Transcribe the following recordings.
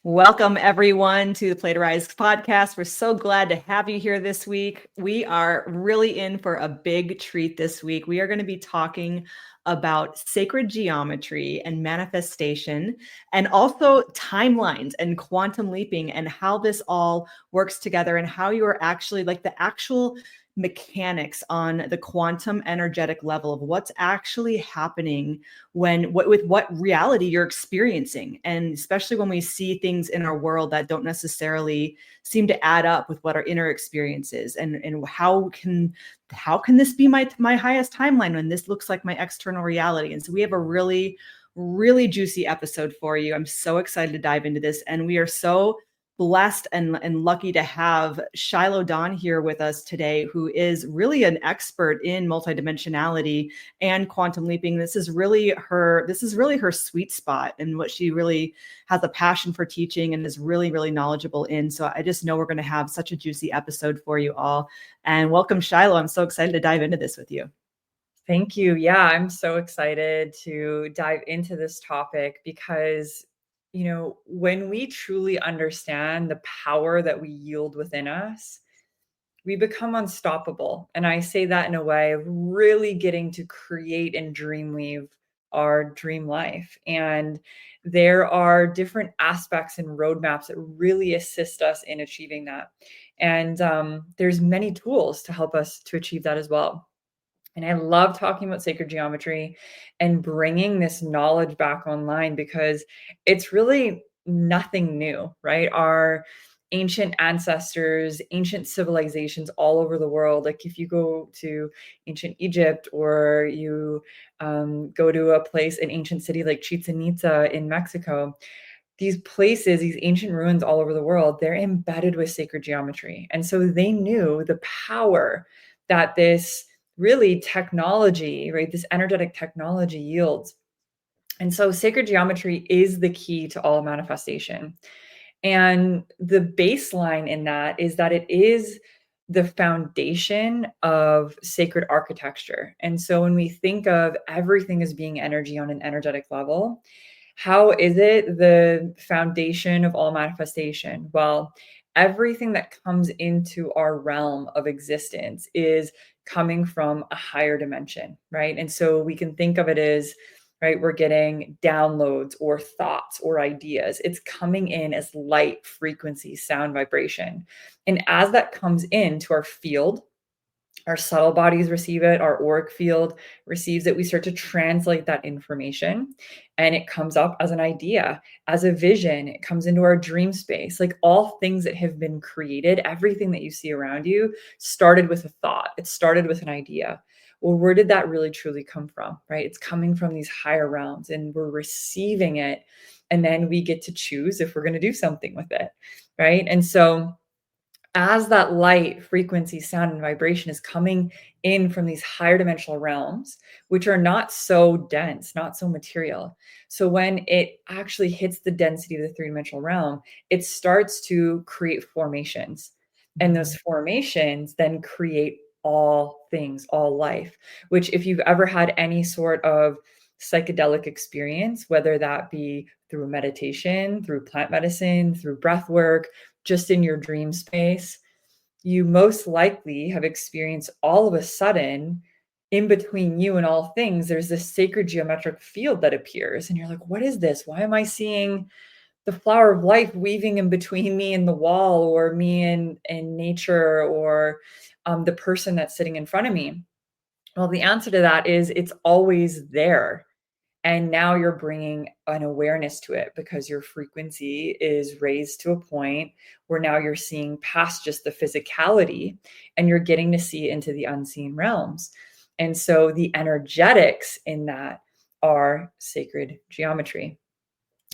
Welcome, everyone, to the Pleiadian podcast. We're so glad to have you here this week. We are really in for a big treat this week. We are going to be talking about sacred geometry and manifestation, and also timelines and quantum leaping, and how this all works together, and how you are actually like the actual mechanics on the quantum energetic level of what's actually happening with what reality you're experiencing, and especially when we see things in our world that don't necessarily seem to add up with what our inner experience is, and how can this be my highest timeline when this looks like my external reality. And so we have a really juicy episode for you. I'm so excited to dive into this, and we are so blessed and lucky to have Shylo Dawn here with us today, who is really an expert in multidimensionality and quantum leaping. This is really her sweet spot, and what she really has a passion for teaching and is really knowledgeable in. So I just know we're going to have such a juicy episode for you all. And welcome, Shylo. I'm so excited to dive into this with you. Thank you. Yeah, I'm so excited to dive into this topic because when we truly understand the power that we yield within us, we become unstoppable. And I say that in a way of really getting to create and dreamweave our dream life. And there are different aspects and roadmaps that really assist us in achieving that. And there's many tools to help us to achieve that as well. And I love talking about sacred geometry and bringing this knowledge back online because it's really nothing new, right? Our ancient ancestors, ancient civilizations all over the world, like if you go to ancient Egypt, or you go to a place, an ancient city like Chichen Itza in Mexico, these places, these ancient ruins all over the world, they're embedded with sacred geometry. And so they knew the power that this really technology, right, this energetic technology yields. And so sacred geometry is the key to all manifestation. And the baseline in that is that it is the foundation of sacred architecture. And so when we think of everything as being energy on an energetic level, how is it the foundation of all manifestation? Well, everything that comes into our realm of existence is coming from a higher dimension, right? And so we can think of it as, right, we're getting downloads or thoughts or ideas. It's coming in as light, frequency, sound, vibration. And as that comes into our field, our subtle bodies receive it, our auric field receives it, we start to translate that information, and it comes up as an idea, as a vision. It comes into our dream space. Like all things that have been created, everything that you see around you started with a thought. It started with an idea. Well, where did that really truly come from, right? It's coming from these higher realms, and we're receiving it, and then we get to choose if we're going to do something with it, right? And so as that light, frequency, sound, and vibration is coming in from these higher dimensional realms, which are not so dense, not so material. So when it actually hits the density of the three-dimensional realm, it starts to create formations. And those formations then create all things, all life, which if you've ever had any sort of psychedelic experience, whether that be through meditation, through plant medicine, through breath work, just in your dream space, you most likely have experienced all of a sudden, in between you and all things, there's this sacred geometric field that appears. And you're like, what is this? Why am I seeing the flower of life weaving in between me and the wall, or me and nature, or the person that's sitting in front of me? Well, the answer to that is it's always there. And now you're bringing an awareness to it because your frequency is raised to a point where now you're seeing past just the physicality, and you're getting to see into the unseen realms. And so the energetics in that are sacred geometry.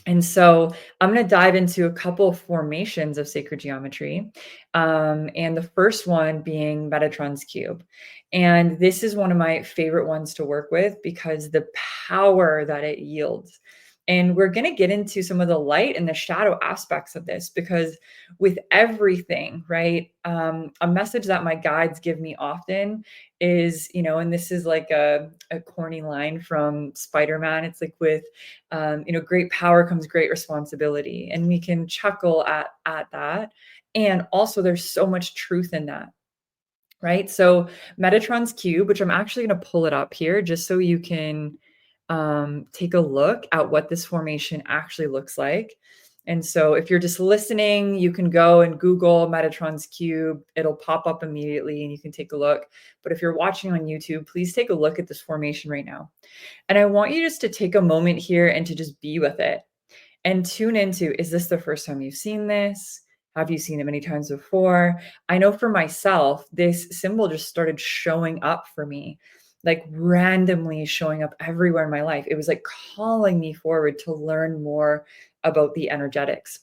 And so I'm going to dive into a couple of formations of sacred geometry. And the first one being Metatron's cube. And this is one of my favorite ones to work with because the power that it yields And we're going to get into some of the light and the shadow aspects of this, because with everything, right? A message that my guides give me often is, and this is like a corny line from Spider-Man. It's like with, great power comes great responsibility. And we can chuckle at that. And also there's so much truth in that. Right. So Metatron's cube, which I'm actually going to pull it up here just so you can take a look at what this formation actually looks like. And so if you're just listening, you can go and Google Metatron's cube. It'll pop up immediately and you can take a look. But if you're watching on YouTube, please take a look at this formation right now. And I want you just to take a moment here and to just be with it and tune into, is this the first time you've seen this? Have you seen it many times before? I know for myself, this symbol just started showing up for me, like randomly showing up everywhere in my life. It was like calling me forward to learn more about the energetics.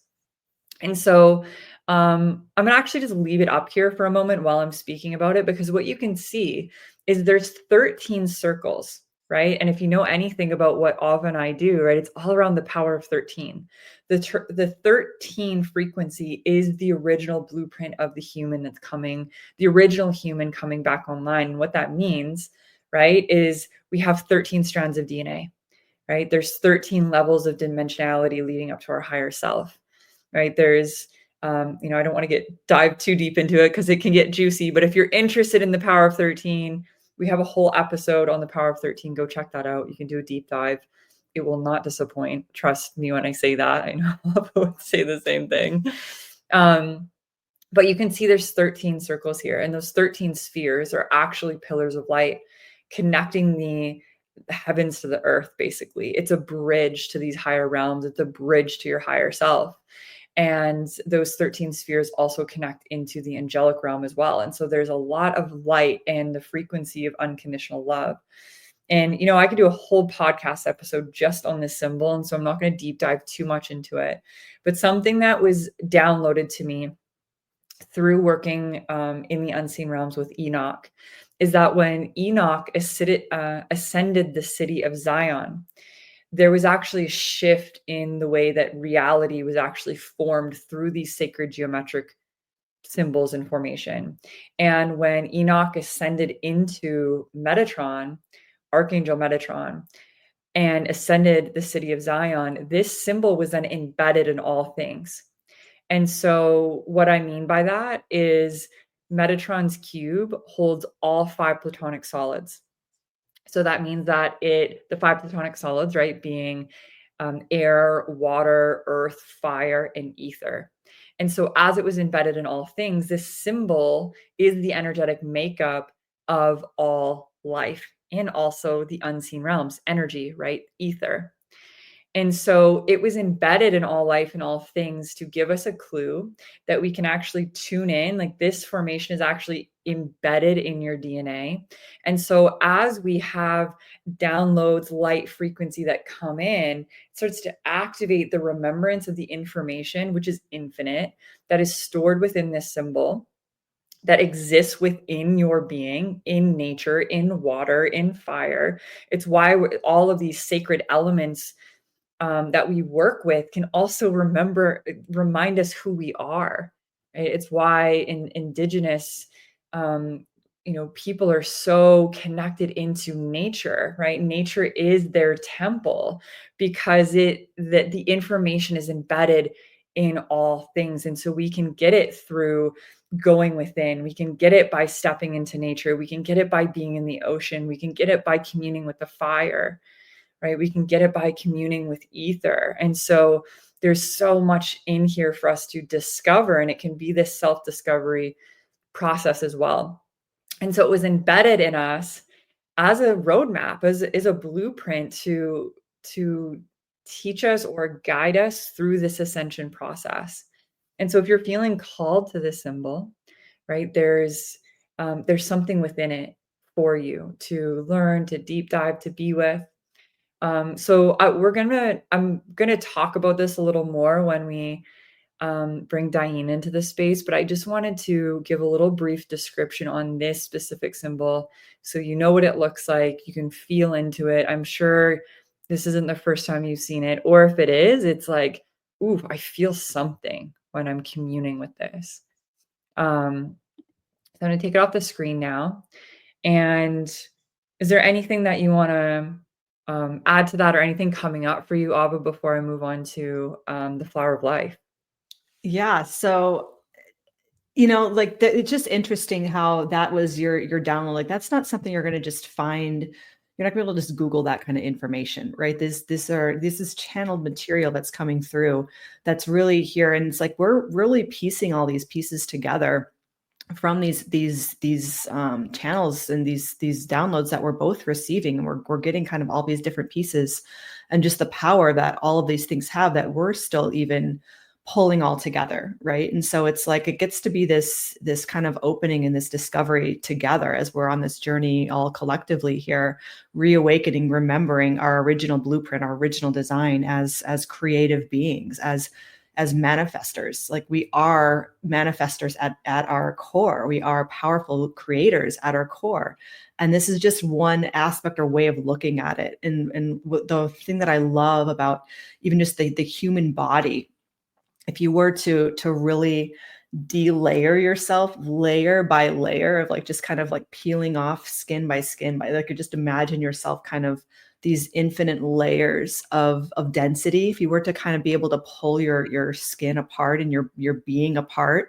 And so I'm gonna actually just leave it up here for a moment while I'm speaking about it, because what you can see is there's 13 circles, right? And if you know anything about what Ava and I do, right, it's all around the power of 13. The 13 frequency is the original blueprint of the human that's coming, the original human coming back online. And what that means, right, is we have 13 strands of DNA, right? There's 13 levels of dimensionality leading up to our higher self, right? There's, I don't want to dive too deep into it because it can get juicy, but if you're interested in the power of 13, we have a whole episode on the power of 13. Go check that out. You can do a deep dive. It will not disappoint. Trust me when I say that. I know I'll both say the same thing. But you can see there's 13 circles here, and those 13 spheres are actually pillars of light connecting the heavens to the earth. Basically, it's a bridge to these higher realms. It's a bridge to your higher self. And those 13 spheres also connect into the angelic realm as well. And so there's a lot of light and the frequency of unconditional love. And, I could do a whole podcast episode just on this symbol. And so I'm not going to deep dive too much into it. But something that was downloaded to me through working in the unseen realms with Enoch is that when Enoch ascended the city of Zion, there was actually a shift in the way that reality was actually formed through these sacred geometric symbols and formation. And when Enoch ascended into Metatron, Archangel Metatron, and ascended the city of Zion, this symbol was then embedded in all things. And so what I mean by that is Metatron's cube holds all 5 platonic solids. So that means that the 5 platonic solids, right, being air, water, earth, fire, and ether. And so as it was embedded in all things, this symbol is the energetic makeup of all life and also the unseen realms, energy, right, ether. And so it was embedded in all life and all things to give us a clue that we can actually tune in. Like, this formation is actually embedded in your DNA. And so as we have downloads, light frequency that come in, it starts to activate the remembrance of the information, which is infinite, that is stored within this symbol, that exists within your being, in nature, in water, in fire. It's why all of these sacred elements that we work with can also remind us who we are. Right? It's why in indigenous, people are so connected into nature, right? Nature is their temple because the information is embedded in all things. And so we can get it through going within. We can get it by stepping into nature. We can get it by being in the ocean. We can get it by communing with the fire. Right? We can get it by communing with ether. And so there's so much in here for us to discover, and it can be this self-discovery process as well. And so it was embedded in us as a roadmap, as a blueprint to teach us or guide us through this ascension process. And so if you're feeling called to this symbol, right, there's something within it for you to learn, to deep dive, to be with. I'm gonna talk about this a little more when we bring DiYeena into the space, but I just wanted to give a little brief description on this specific symbol so you know what it looks like. You can feel into it. I'm sure this isn't the first time you've seen it. Or if it is, it's like, ooh, I feel something when I'm communing with this. So I'm going to take it off the screen now. And is there anything that you want to add to that, or anything coming up for you, Ava, before I move on to the flower of life? Yeah. So, like it's just interesting how that was your download. Like that's not something you're going to just find. You're not going to be able to just Google that kind of information, right? This is channeled material that's coming through that's really here. And it's like we're really piecing all these pieces together from these channels and these downloads that we're both receiving, and we're getting kind of all these different pieces, and just the power that all of these things have that we're still even pulling all together, right? And so it's like it gets to be this kind of opening and this discovery together as we're on this journey all collectively here, reawakening, remembering our original blueprint, our original design as creative beings, as manifestors. Like we are manifestors at our core. We are powerful creators at our core. And this is just one aspect or way of looking at it. And the thing that I love about even just the human body, if you were to really delayer yourself layer by layer of like just kind of like peeling off skin by skin by like, you just imagine yourself kind of these infinite layers of density. If you were to kind of be able to pull your skin apart and your being apart,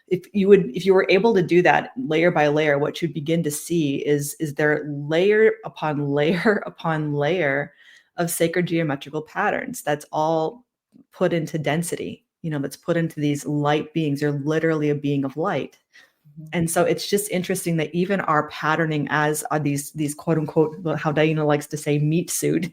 if you were able to do that layer by layer, what you'd begin to see is there layer upon layer upon layer of sacred geometrical patterns that's all put into density, that's put into these light beings. They're literally a being of light. And so it's just interesting that even our patterning as these quote unquote, how DiYeena likes to say, meat suit,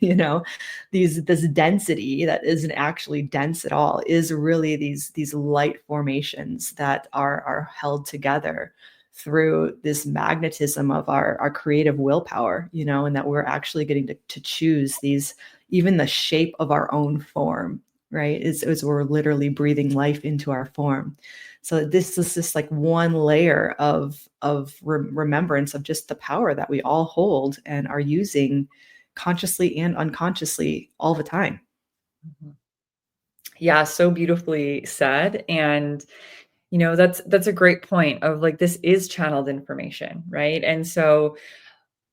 this density that isn't actually dense at all is really these light formations that are held together through this magnetism of our creative willpower, and that we're actually getting to choose these, even the shape of our own form, right? Is we're literally breathing life into our form. So this is just like one layer of remembrance of just the power that we all hold and are using consciously and unconsciously all the time. Yeah, so beautifully said. And that's a great point of like, this is channeled information, right? And so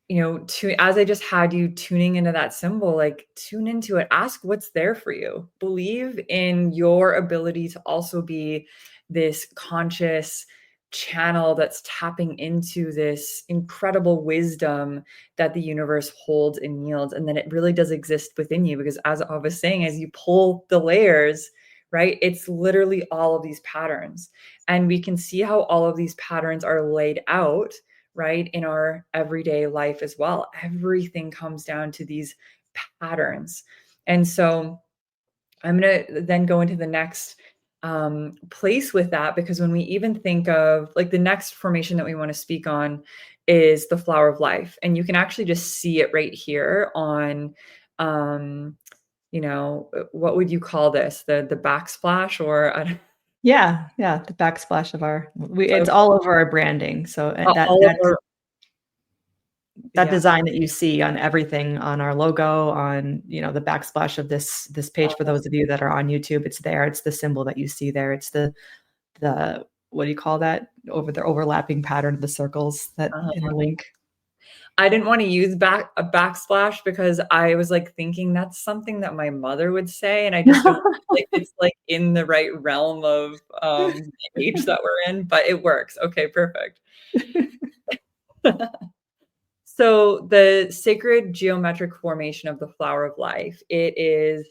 as I just had you tuning into that symbol, like tune into it, ask what's there for you, believe in your ability to also be this conscious channel that's tapping into this incredible wisdom that the universe holds and yields, and then it really does exist within you. Because as I was saying, as you pull the layers, right, it's literally all of these patterns, and we can see how all of these patterns are laid out, right, in our everyday life as well. Everything comes down to these patterns. And so I'm going to then go into the next place with that, because when we even think of like the next formation that we want to speak on is the flower of life. And you can actually just see it right here on, what would you call this? The backsplash, or Yeah, the backsplash of it's all over our branding. So all of our, that design that you see on everything, on our logo, on the backsplash of this page, for those of you that are on YouTube, it's there. It's the symbol that you see there. It's the what do you call that, over the overlapping pattern of the circles that interlink. I didn't want to use a backsplash because I was like thinking that's something that my mother would say, and I just don't like it's like in the right realm of age that we're in, but it works. Okay, perfect. So the sacred geometric formation of the flower of life, it is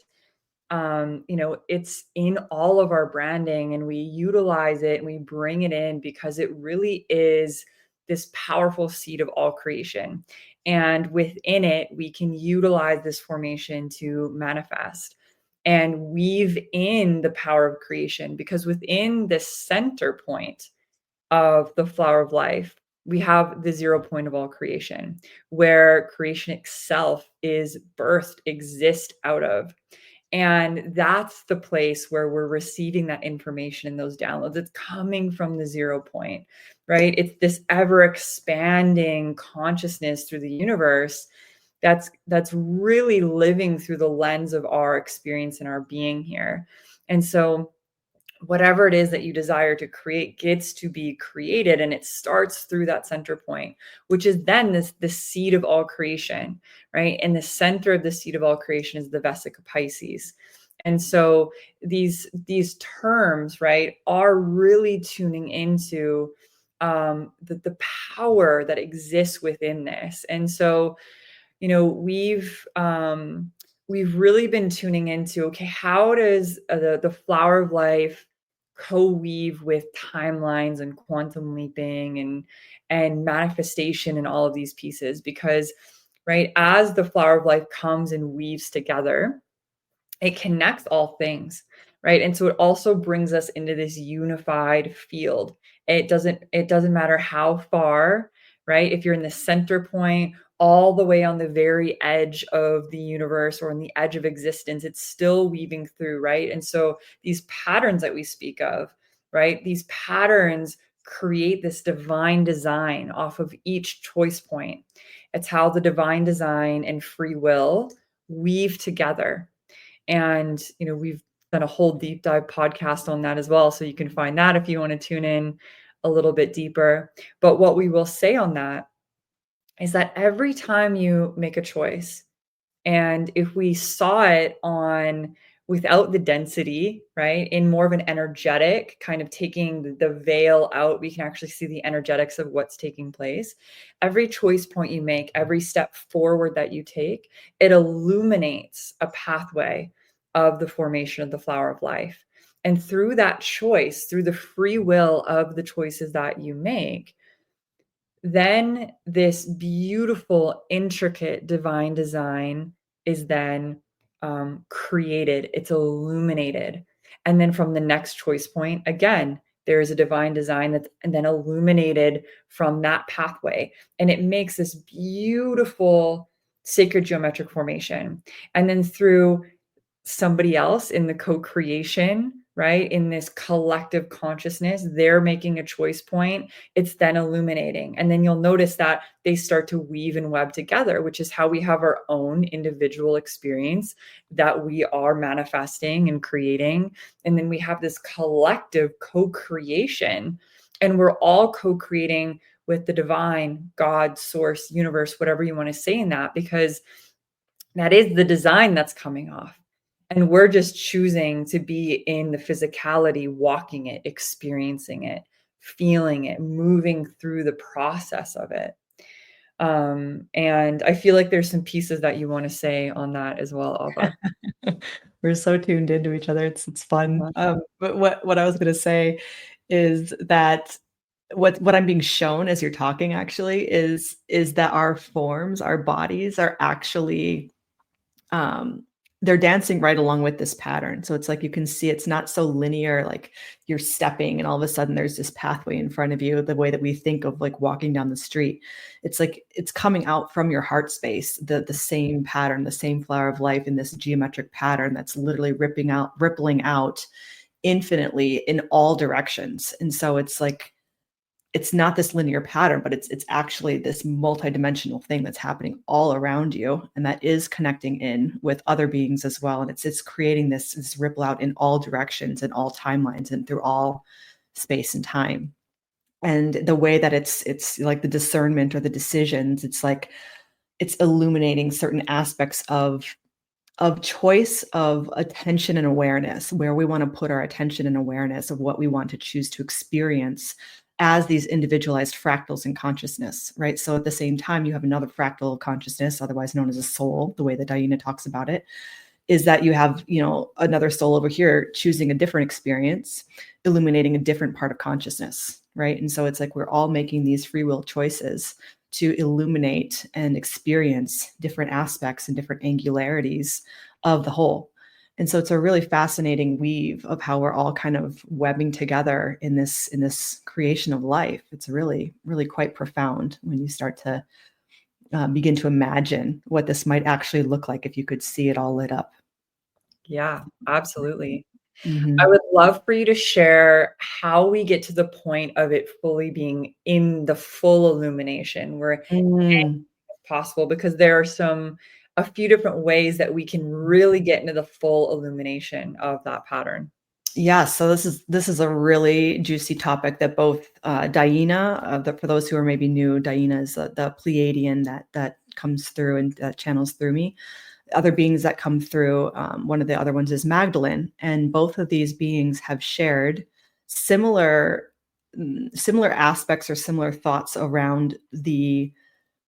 it's in all of our branding, and we utilize it and we bring it in because it really is this powerful seed of all creation. And within it, we can utilize this formation to manifest and weave in the power of creation, because within the center point of the flower of life, we have the 0 point of all creation, where creation itself is birthed, exist out of. And that's the place where we're receiving that information and those downloads. It's coming from the 0 point, right? It's this ever expanding consciousness through the universe that's really living through the lens of our experience and our being here. And so whatever it is that you desire to create gets to be created, and it starts through that center point, which is then the seed of all creation, right? And the center of the seed of all creation is the Vesica Pisces. And so these terms, right, are really tuning into the power that exists within this. And so, you know, we've really been tuning into, okay, how does the flower of life co-weave with timelines and quantum leaping and manifestation and all of these pieces? Because, right, as the flower of life comes and weaves together, it connects all things, right? And so it also brings us into this unified field. It doesn't matter how far, right? If you're in the center point, all the way on the very edge of the universe or on the edge of existence, it's still weaving through, right? And so these patterns that we speak of, right? These patterns create this divine design off of each choice point. It's how the divine design and free will weave together. And, you know, we've done a whole deep dive podcast on that as well. So you can find that if you want to tune in a little bit deeper. But what we will say on that is that every time you make a choice, and if we saw it on without the density, right, in more of an energetic kind of taking the veil out, we can actually see the energetics of what's taking place. Every choice point you make, every step forward that you take, it illuminates a pathway of the formation of the flower of life. And through that choice, through the free will of the choices that you make, then this beautiful, intricate divine design is then created, it's illuminated. And then from the next choice point, again, there is a divine design that's and then illuminated from that pathway. And it makes this beautiful sacred geometric formation. And then through somebody else in the co-creation, right? In this collective consciousness, they're making a choice point. It's then illuminating. And then you'll notice that they start to weave and web together, which is how we have our own individual experience that we are manifesting and creating. And then we have this collective co-creation, and we're all co-creating with the divine, God, source, universe, whatever you want to say in that, because that is the design that's coming off. And we're just choosing to be in the physicality, walking it, experiencing it, feeling it, moving through the process of it. And I feel like there's some pieces that you want to say on that as well, Ava. We're so tuned into each other. It's fun. But what I was going to say is that what I'm being shown as you're talking actually is that our forms, our bodies are actually they're dancing right along with this pattern. So it's like you can see it's not so linear, like you're stepping and all of a sudden there's this pathway in front of you, the way that we think of like walking down the street. It's like it's coming out from your heart space, the same pattern, the same flower of life in this geometric pattern that's literally rippling out infinitely in all directions. And so it's like it's not this linear pattern, but it's actually this multidimensional thing that's happening all around you, and that is connecting in with other beings as well. And it's creating this ripple out in all directions and all timelines and through all space and time. And the way that it's like the discernment or the decisions, it's like it's illuminating certain aspects of choice, of attention and awareness, where we want to put our attention and awareness of what we want to choose to experience as these individualized fractals in consciousness, right? So at the same time, you have another fractal of consciousness, otherwise known as a soul, the way that DiYeena talks about it, is that you have, you know, another soul over here choosing a different experience, illuminating a different part of consciousness, right? And so it's like we're all making these free will choices to illuminate and experience different aspects and different angularities of the whole. And so it's a really fascinating weave of how we're all kind of webbing together in this creation of life. It's really, really quite profound when you start to begin to imagine what this might actually look like if you could see it all lit up. Yeah, absolutely. Mm-hmm. I would love for you to share how we get to the point of it fully being in the full illumination. We're possible, because there are a few different ways that we can really get into the full illumination of that pattern. Yeah, so this is a really juicy topic that both DiYeena, for those who are maybe new, DiYeena is the Pleiadian that comes through and channels through me. Other beings that come through, one of the other ones is Magdalene, and both of these beings have shared similar aspects or similar thoughts around the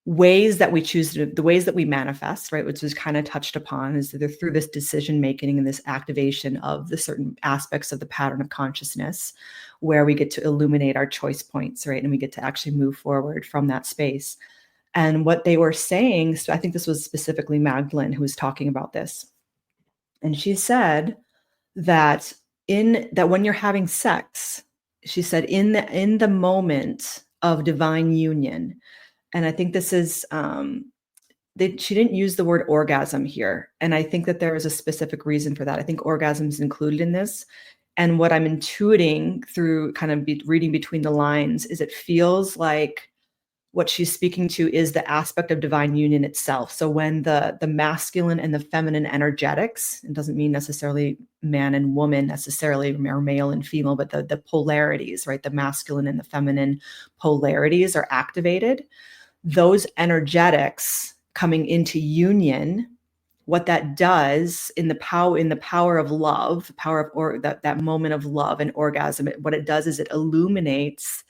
ways that we choose the ways that we manifest, right, which was kind of touched upon, is either through this decision making and this activation of the certain aspects of the pattern of consciousness, where we get to illuminate our choice points, right, and we get to actually move forward from that space. And what they were saying, so I think this was specifically Magdalene who was talking about this, and she said that when you're having sex, she said in the moment of divine union, and I think this is, she didn't use the word orgasm here. And I think that there is a specific reason for that. I think orgasm is included in this. And what I'm intuiting through kind of reading between the lines is it feels like what she's speaking to is the aspect of divine union itself. So when the masculine and the feminine energetics, it doesn't mean necessarily man and woman necessarily, or male and female, but the polarities, right? The masculine and the feminine polarities are activated. Those energetics coming into union, what that does in the power of love, that moment of love and orgasm, what it does is it illuminates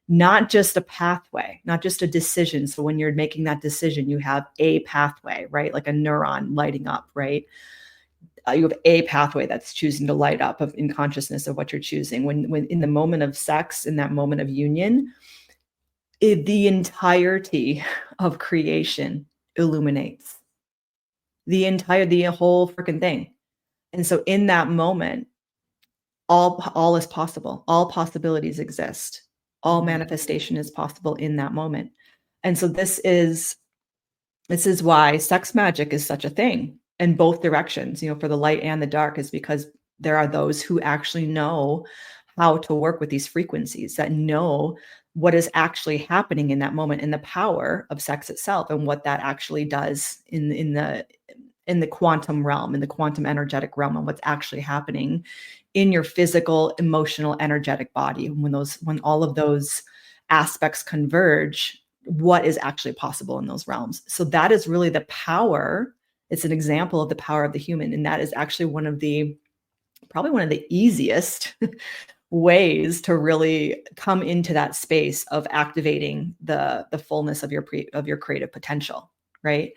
not just a pathway, not just a decision. So when you're making that decision, you have a pathway, right? Like a neuron lighting up, right? You have a pathway that's choosing to light up in consciousness of what you're choosing. When in the moment of sex, in that moment of union, the entirety of creation illuminates the whole freaking thing. And so in that moment, all is possible. All possibilities exist. All manifestation is possible in that moment. And so this is why sex magic is such a thing in both directions, for the light and the dark, is because there are those who actually know how to work with these frequencies, that know what is actually happening in that moment, and the power of sex itself, and what that actually does in the quantum realm, in the quantum energetic realm, and what's actually happening in your physical, emotional, energetic body. When all of those aspects converge, what is actually possible in those realms. So that is really the power. It's an example of the power of the human. And that is actually probably one of the easiest ways to really come into that space of activating the fullness of your creative potential, right?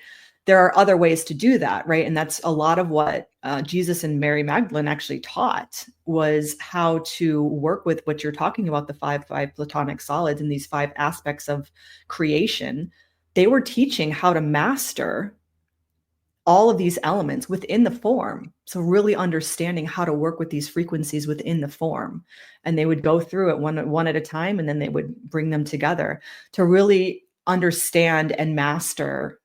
There are other ways to do that, right? And that's a lot of what Jesus and Mary Magdalene actually taught, was how to work with what you're talking about, the five platonic solids and these 5 aspects of creation. They were teaching how to master all of these elements within the form. So really understanding how to work with these frequencies within the form. And they would go through it one at a time, and then they would bring them together to really understand and master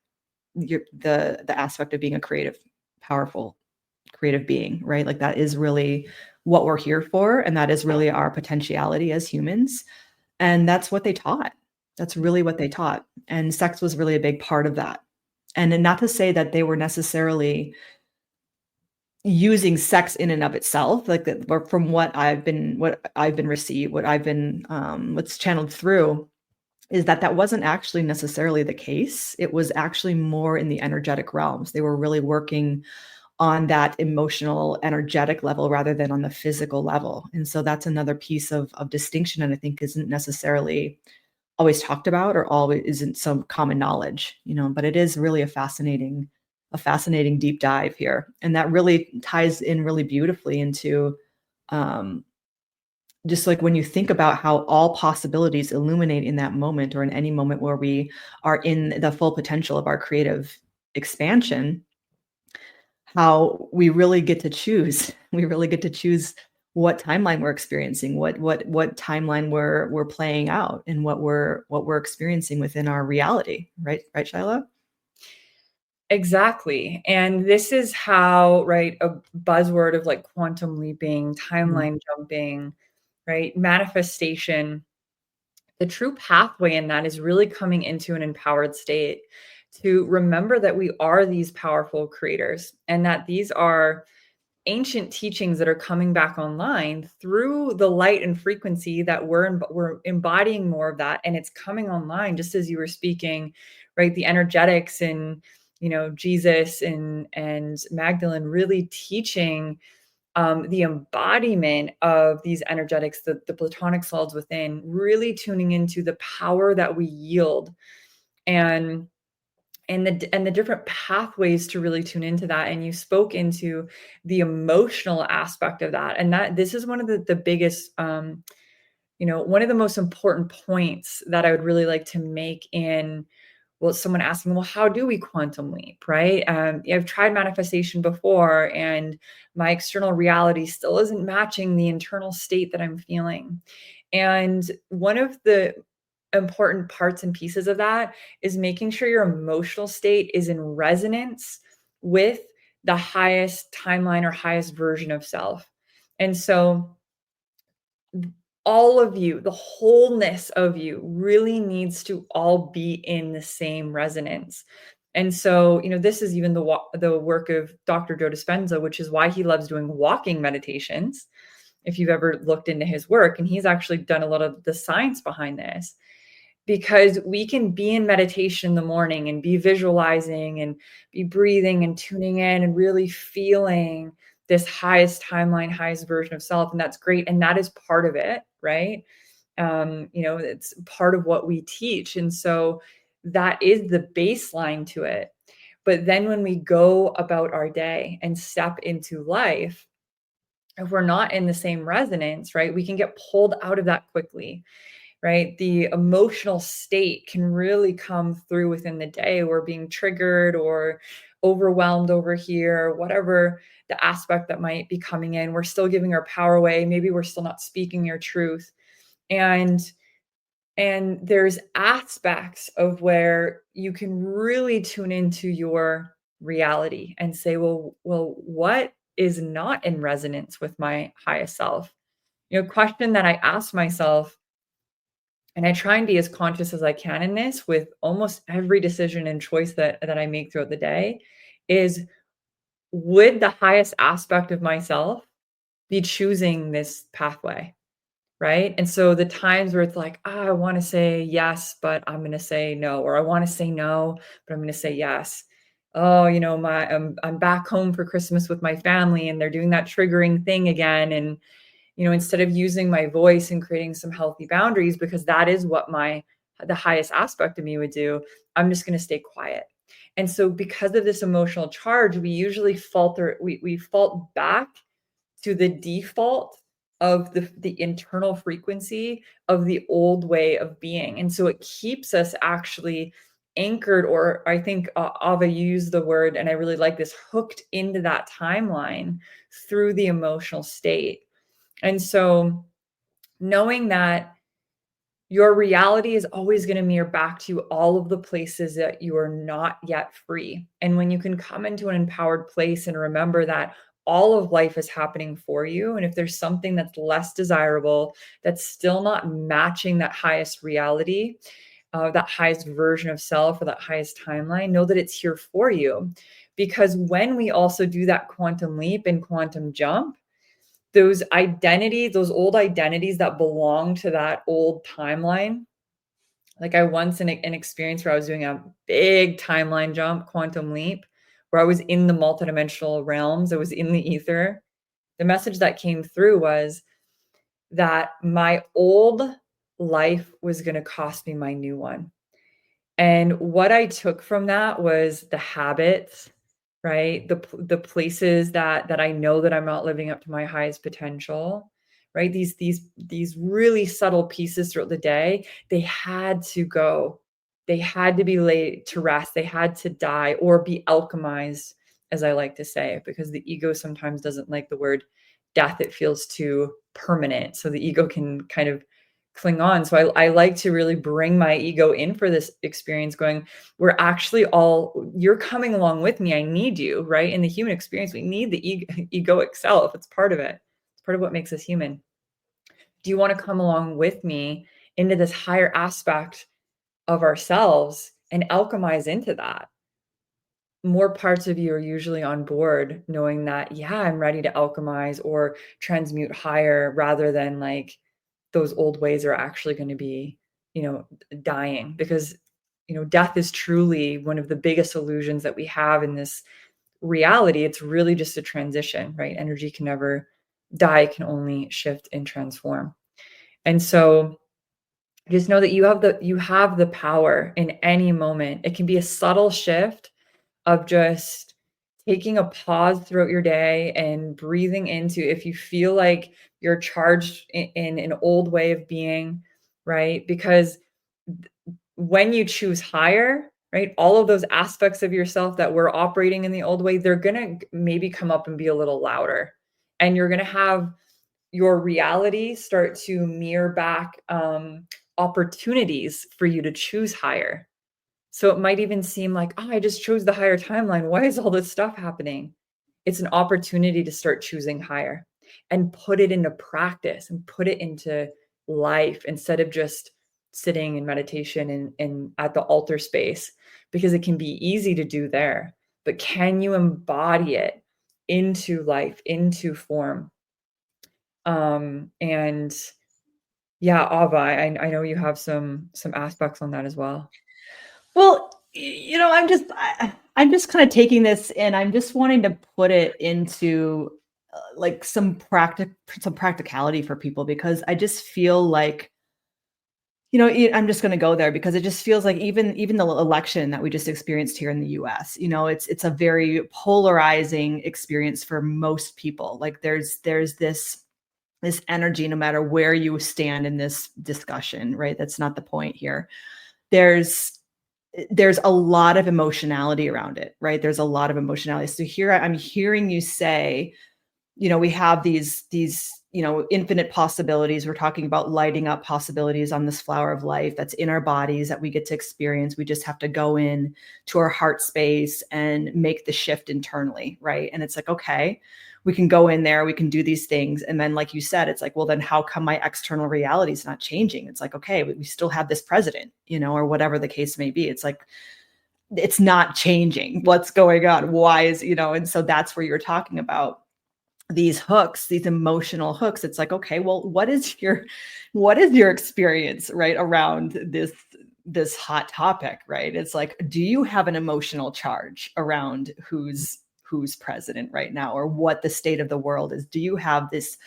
the aspect of being a creative, powerful, creative being, right? Like that is really what we're here for. And that is really our potentiality as humans. And that's what they taught. That's really what they taught. And sex was really a big part of that. And not to say that they were necessarily using sex in and of itself, like that, or from what's channeled through, is that wasn't actually necessarily the case. It was actually more in the energetic realms. They were really working on that emotional, energetic level rather than on the physical level. And so that's another piece of distinction, and I think isn't necessarily always talked about, or always isn't some common knowledge, but it is really a fascinating deep dive here. And that really ties in really beautifully into just like when you think about how all possibilities illuminate in that moment, or in any moment where we are in the full potential of our creative expansion, how we really get to choose. We really get to choose what timeline we're experiencing, what timeline we're playing out, and what we're experiencing within our reality, right, Shylo? Exactly. And this is how, right, a buzzword of like quantum leaping, timeline jumping, right, manifestation, the true pathway in that is really coming into an empowered state to remember that we are these powerful creators, and that these are ancient teachings that are coming back online through the light and frequency that we're embodying more of that, and it's coming online just as you were speaking, right? The energetics and Jesus and Magdalene really teaching the embodiment of these energetics, the platonic solids within, really tuning into the power that we yield, and the different pathways to really tune into that. And you spoke into the emotional aspect of that, and that this is one of the biggest one of the most important points that I would really like to make in, well, someone asking, well, how do we quantum leap, right? I've tried manifestation before, and my external reality still isn't matching the internal state that I'm feeling. And one of the important parts and pieces of that is making sure your emotional state is in resonance with the highest timeline or highest version of self. And so all of you, the wholeness of you, really needs to all be in the same resonance. And so, this is even the work of Dr. Joe Dispenza, which is why he loves doing walking meditations. If you've ever looked into his work, and he's actually done a lot of the science behind this, because we can be in meditation in the morning and be visualizing and be breathing and tuning in and really feeling this highest timeline, highest version of self. And that's great. And that is part of it, right? It's part of what we teach. And so that is the baseline to it. But then when we go about our day and step into life, if we're not in the same resonance, right, we can get pulled out of that quickly, right? The emotional state can really come through within the day. We're being triggered or overwhelmed over here, whatever the aspect that might be coming in. We're still giving our power away. Maybe we're still not speaking your truth. And there's aspects of where you can really tune into your reality and say, well, what is not in resonance with my highest self? Question that I ask myself, and I try and be as conscious as I can in this with almost every decision and choice that I make throughout the day, is, would the highest aspect of myself be choosing this pathway? Right. And so the times where it's like, I want to say yes, but I'm going to say no, or I want to say no, but I'm going to say yes. Oh, I'm back home for Christmas with my family, and they're doing that triggering thing again. And instead of using my voice and creating some healthy boundaries, because that is what the highest aspect of me would do, I'm just going to stay quiet. And so because of this emotional charge, we usually falter, we fault back to the default of the internal frequency of the old way of being. And so it keeps us actually anchored, or I think Ava used the word, and I really like this, hooked into that timeline through the emotional state. And so knowing that your reality is always going to mirror back to all of the places that you are not yet free. And when you can come into an empowered place and remember that all of life is happening for you, and if there's something that's less desirable, that's still not matching that highest reality, that highest version of self, or that highest timeline, know that it's here for you. Because when we also do that quantum leap and quantum jump, those identities, those old identities that belong to that old timeline. Like I once in an experience where I was doing a big timeline jump, quantum leap, where I was in the multidimensional realms. I was in the ether. The message that came through was that my old life was going to cost me my new one. And what I took from that was the habits, right? The places that I know that I'm not living up to my highest potential, right? These really subtle pieces throughout the day, they had to go. They had to be laid to rest. They had to die or be alchemized, as I like to say, because the ego sometimes doesn't like the word death. It feels too permanent. So the ego can kind of cling on. So I like to really bring my ego in for this experience, going, we're actually all, you're coming along with me. I need you, right? In the human experience, we need the egoic self. It's part of it. It's part of what makes us human. Do you want to come along with me into this higher aspect of ourselves and alchemize into that. More parts of you are usually on board knowing that, yeah, I'm ready to alchemize or transmute higher, rather than like those old ways are actually going to be, dying, because, death is truly one of the biggest illusions that we have in this reality. It's really just a transition, right? Energy can never die, it can only shift and transform. And so just know that you have the power in any moment. It can be a subtle shift of just taking a pause throughout your day and breathing into, if you feel like you're charged in an old way of being, right? Because when you choose higher, right, all of those aspects of yourself that were operating in the old way, they're going to maybe come up and be a little louder. And you're going to have your reality start to mirror back opportunities for you to choose higher. So it might even seem like, oh, I just chose the higher timeline. Why is all this stuff happening? It's an opportunity to start choosing higher and put it into practice and put it into life, instead of just sitting in meditation and at the altar space, because it can be easy to do there. But can you embody it into life, into form? And yeah, Ava, I know you have some aspects on that as well. Well, I'm just kind of taking this and I'm just wanting to put it into like some practicality for people, because I just feel like, I'm just going to go there because it just feels like even the election that we just experienced here in the US, it's a very polarizing experience for most people. Like there's this energy, no matter where you stand in this discussion, right? That's not the point here. There's a lot of emotionality around it, right? There's a lot of emotionality. So here I'm hearing you say, we have these infinite possibilities. We're talking about lighting up possibilities on this flower of life that's in our bodies that we get to experience. We just have to go in to our heart space and make the shift internally, right? And it's like, okay, we can go in there, we can do these things. And then, like you said, it's like, well, then how come my external reality is not changing? It's like, okay, we still have this president, or whatever the case may be. It's like, it's not changing. What's going on? Why is, and so that's where you're talking about these hooks, these emotional hooks. It's like, okay, well, what is your experience, right, around this hot topic, right? It's like, do you have an emotional charge around who's president right now, or what the state of the world is? Do you have this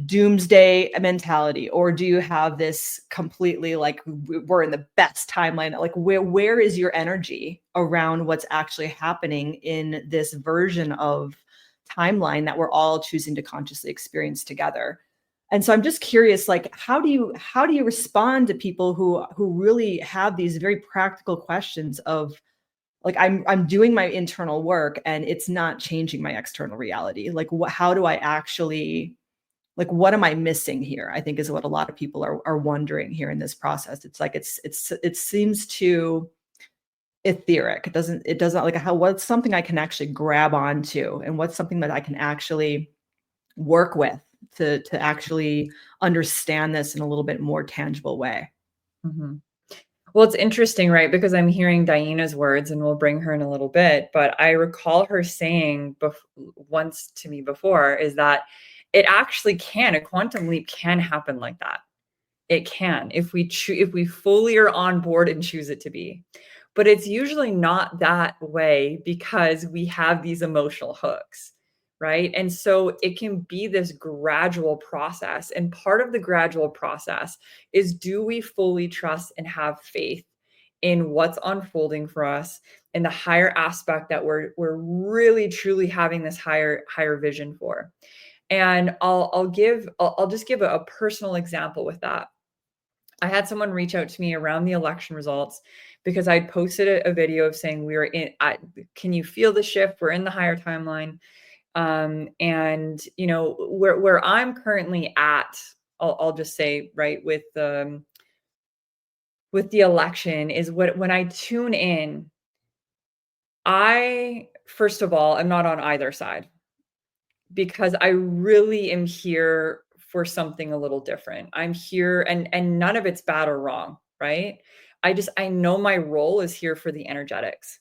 doomsday mentality, or do you have this completely like we're in the best timeline? Like where is your energy around what's actually happening in this version of timeline that we're all choosing to consciously experience together? And so I'm just curious, like, how do you respond to people who really have these very practical questions of like, I'm doing my internal work and it's not changing my external reality? Like, how do I actually, like, what am I missing here? I think is what a lot of people are wondering here in this process. It's like, it seems too etheric. It doesn't like, what's something I can actually grab onto, and what's something that I can actually work with to actually understand this in a little bit more tangible way. Mm-hmm. Well, it's interesting, right? Because I'm hearing DiYeena's words, and we'll bring her in a little bit. But I recall her saying once to me before is that it actually a quantum leap can happen like that. It can, if we fully are on board and choose it to be. But it's usually not that way because we have these emotional hooks, right? And so it can be this gradual process. And part of the gradual process is, do we fully trust and have faith in what's unfolding for us, in the higher aspect that we're really truly having this higher vision for? And I'll just give a personal example with that. I had someone reach out to me around the election results because I'd posted a video of saying we were in, can you feel the shift? We're in the higher timeline. And where I'm currently at, I'll just say, right, with the election is when I tune in, first of all, I'm not on either side, because I really am here for something a little different. I'm here, and none of it's bad or wrong, right? I know my role is here for the energetics.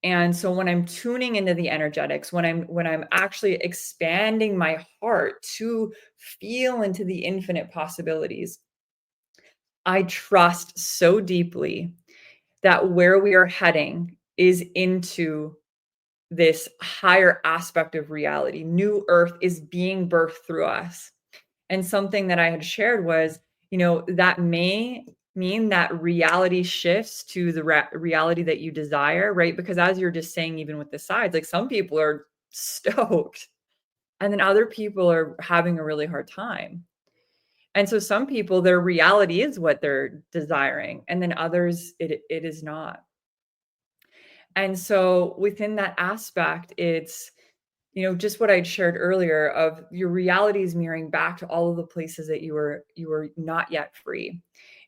And so when I'm tuning into the energetics, when I'm actually expanding my heart to feel into the infinite possibilities, I trust so deeply that where we are heading is into this higher aspect of reality. New earth is being birthed through us. And something that I had shared was, that may mean that reality shifts to the reality that you desire, right? Because as you're just saying, even with the sides, like some people are stoked and then other people are having a really hard time. And so some people, their reality is what they're desiring, and then others, it is not. And so within that aspect, it's, just what I'd shared earlier of your reality is mirroring back to all of the places that you were not yet free.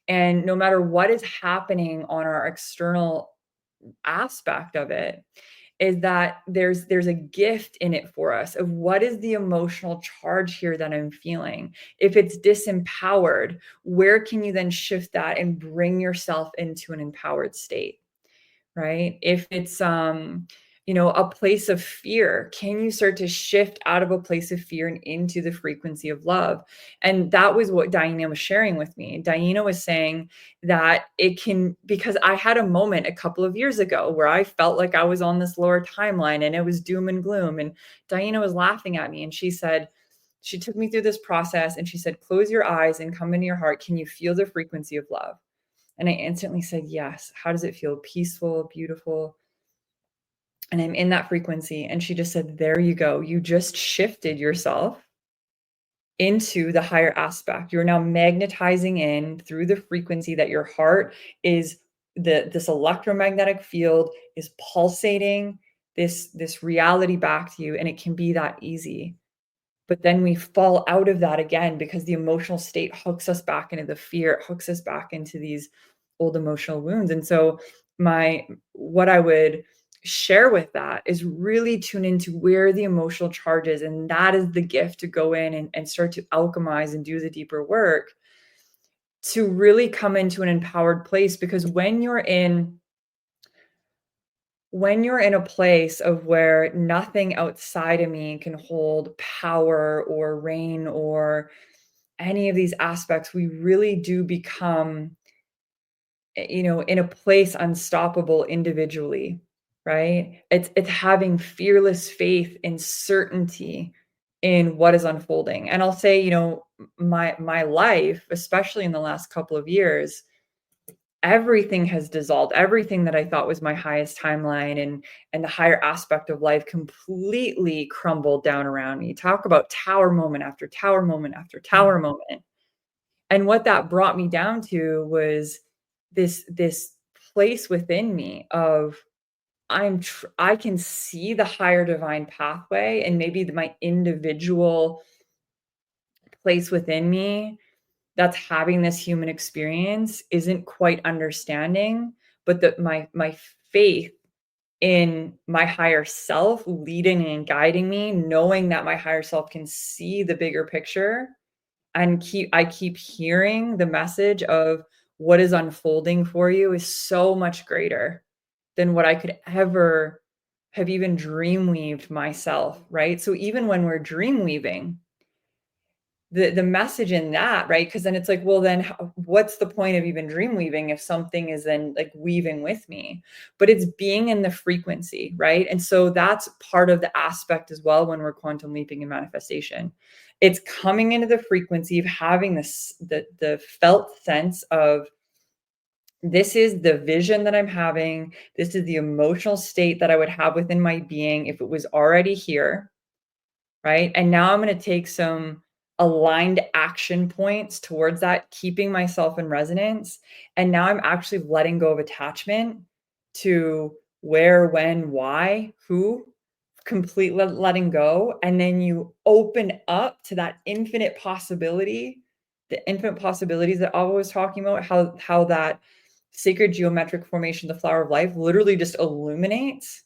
And no matter what is happening on our external aspect of it, is that there's a gift in it for us of what is the emotional charge here that I'm feeling. If it's disempowered, where can you then shift that and bring yourself into an empowered state? Right? If it's a place of fear, can you start to shift out of a place of fear and into the frequency of love? And that was what DiYeena was sharing with me. DiYeena was saying that it can, because I had a moment a couple of years ago where I felt like I was on this lower timeline and it was doom and gloom. And DiYeena was laughing at me and she said, she took me through this process and she said, close your eyes and come into your heart. Can you feel the frequency of love? And I instantly said, yes. How does it feel? Peaceful, beautiful. And I'm in that frequency. And she just said, there you go. You just shifted yourself into the higher aspect. You're now magnetizing in through the frequency that your heart is, this electromagnetic field is pulsating this reality back to you. And it can be that easy. But then we fall out of that again because the emotional state hooks us back into the fear, it hooks us back into these old emotional wounds. And so what I would share with that is really tune into where the emotional charge is. And that is the gift to go in and start to alchemize and do the deeper work to really come into an empowered place. Because when you're in a place of where nothing outside of me can hold power or reign or any of these aspects, we really do become, in a place unstoppable individually, right? It's having fearless faith and certainty in what is unfolding. And I'll say, my life, especially in the last couple of years, everything has dissolved. Everything that I thought was my highest timeline and the higher aspect of life completely crumbled down around me. Talk about tower moment after tower moment after tower moment. And what that brought me down to was this place within me of I can see the higher divine pathway and maybe my individual place within me that's having this human experience isn't quite understanding, but that my faith in my higher self leading and guiding me, knowing that my higher self can see the bigger picture, and I keep hearing the message of what is unfolding for you is so much greater than what I could ever have even dream weaved myself, right? So even when we're dream weaving, the message in that, right? Because then it's like, well, then what's the point of even dream weaving if something is then like weaving with me? But it's being in the frequency, right? And so that's part of the aspect as well when we're quantum leaping in manifestation. It's coming into the frequency of having the felt sense of, this is the vision that I'm having. This is the emotional state that I would have within my being if it was already here, right? And now I'm going to take some aligned action points towards that, keeping myself in resonance. And now I'm actually letting go of attachment to where, when, why, who, completely letting go. And then you open up to that infinite possibility, the infinite possibilities that Ava was talking about, how that sacred geometric formation, the flower of life, literally just illuminates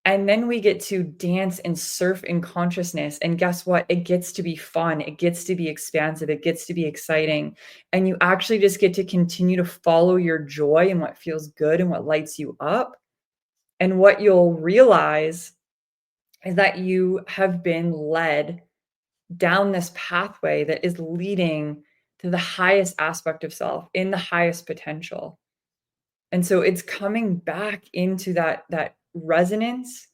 And then we get to dance and surf in consciousness. And guess what? It gets to be fun. It gets to be expansive. It gets to be exciting. And you actually just get to continue to follow your joy and what feels good and what lights you up. And what you'll realize is that you have been led down this pathway that is leading to the highest aspect of self in the highest potential. And so it's coming back into that resonance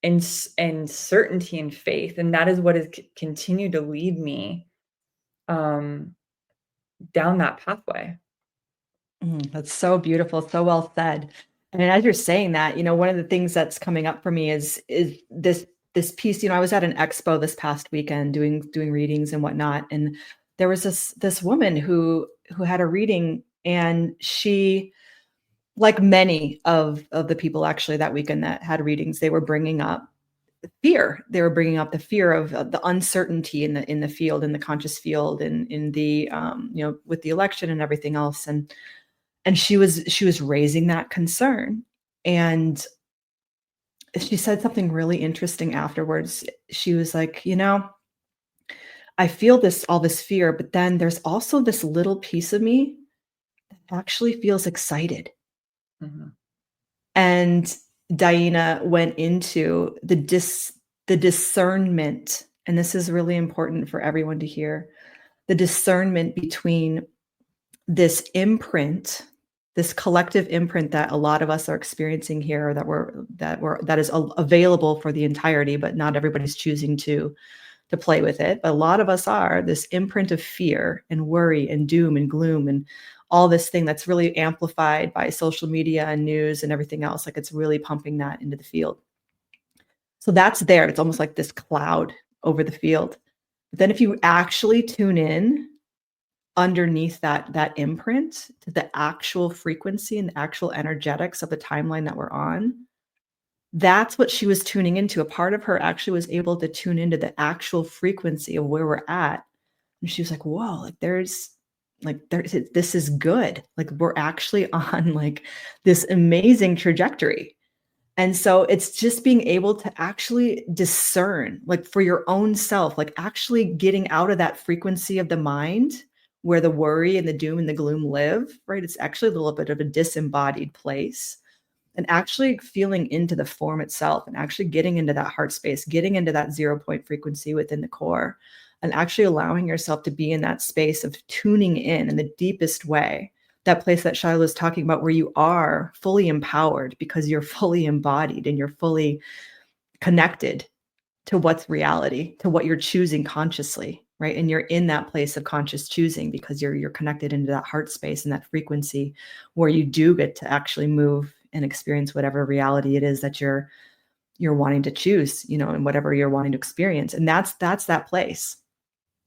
and certainty and faith. And that is what has continued to lead me down that pathway. That's so beautiful. So well said. And as you're saying that, one of the things that's coming up for me is this piece. I was at an expo this past weekend doing readings and whatnot, and there was this woman who had a reading, and she, like many of the people actually that weekend that had readings, they were bringing up fear. They were bringing up the fear of the uncertainty in the field, in the conscious field, and in the with the election and everything else, and she was raising that concern. And she said something really interesting afterwards. She was like, I feel all this fear, but then there's also this little piece of me that actually feels excited. Mm-hmm. And DiYeena went into the discernment, and this is really important for everyone to hear, the discernment between this imprint, this collective imprint that a lot of us are experiencing here, that is available for the entirety, but not everybody's choosing to play with it. But a lot of us are this imprint of fear and worry and doom and gloom and all this thing that's really amplified by social media and news and everything else. Like, it's really pumping that into the field. So that's there. It's almost like this cloud over the field. But then if you actually tune in underneath that imprint to the actual frequency and the actual energetics of the timeline that we're on, that's what she was tuning into. A part of her actually was able to tune into the actual frequency of where we're at. And she was like, whoa, this is good. Like, we're actually on like this amazing trajectory. And so it's just being able to actually discern, like, for your own self, like actually getting out of that frequency of the mind where the worry and the doom and the gloom live, right? It's actually a little bit of a disembodied place, and actually feeling into the form itself and actually getting into that heart space, getting into that 0 point frequency within the core, and actually allowing yourself to be in that space of tuning in the deepest way. That place that Shylo is talking about, where you are fully empowered because you're fully embodied and you're fully connected to what's reality, to what you're choosing consciously, right? And you're in that place of conscious choosing because you're connected into that heart space and that frequency where you do get to actually move and experience whatever reality it is that you're wanting to choose, and whatever you're wanting to experience. And that's that place.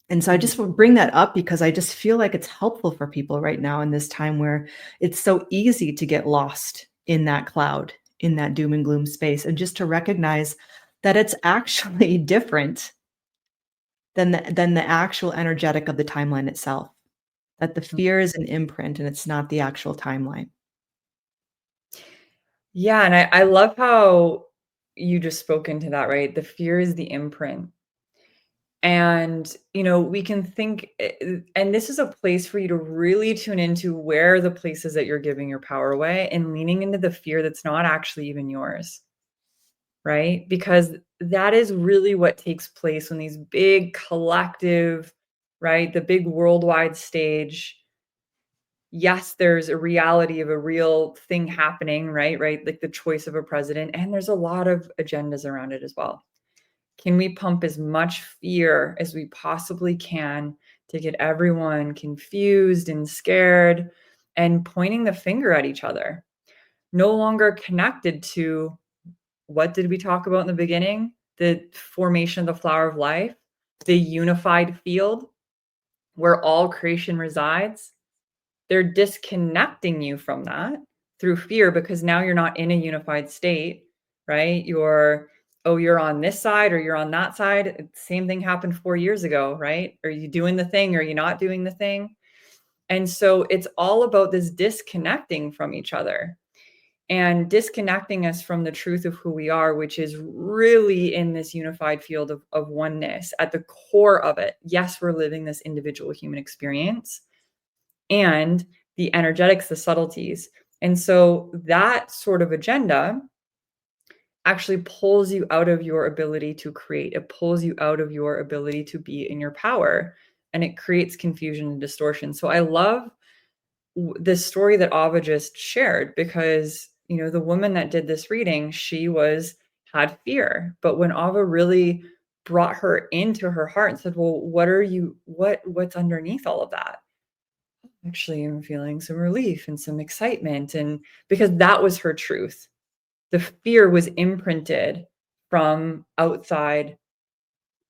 And so I just will bring that up because I just feel like it's helpful for people right now in this time where it's so easy to get lost in that cloud, in that doom and gloom space, and just to recognize that it's actually different than the actual energetic of the timeline itself. That the fear is an imprint and it's not the actual timeline. Yeah. And I love how you just spoke into that, right? The fear is the imprint. And, we can think, and this is a place for you to really tune into where the places that you're giving your power away and leaning into the fear that's not actually even yours, right? Because that is really what takes place when these big collective, right? The big worldwide stage. Yes, there's a reality of a real thing happening, right? Like the choice of a president. And there's a lot of agendas around it as well. Can we pump as much fear as we possibly can to get everyone confused and scared and pointing the finger at each other? No longer connected to, what did we talk about in the beginning? The formation of the flower of life, the unified field where all creation resides. They're disconnecting you from that through fear because now you're not in a unified state, right? You're on this side or you're on that side. Same thing happened 4 years ago, right? Are you doing the thing? Or are you not doing the thing? And so it's all about this disconnecting from each other. and disconnecting us from the truth of who we are, which is really in this unified field of oneness at the core of it. Yes, we're living this individual human experience, and the energetics, the subtleties. And so that sort of agenda actually pulls you out of your ability to create. It pulls you out of your ability to be in your power, and it creates confusion and distortion. So I love this story that Ava just shared, because, you know, the woman that did this reading, she had fear. But when Ava really brought her into her heart and said, well, what's underneath all of that? Actually, I'm feeling some relief and some excitement. And because that was her truth. The fear was imprinted from outside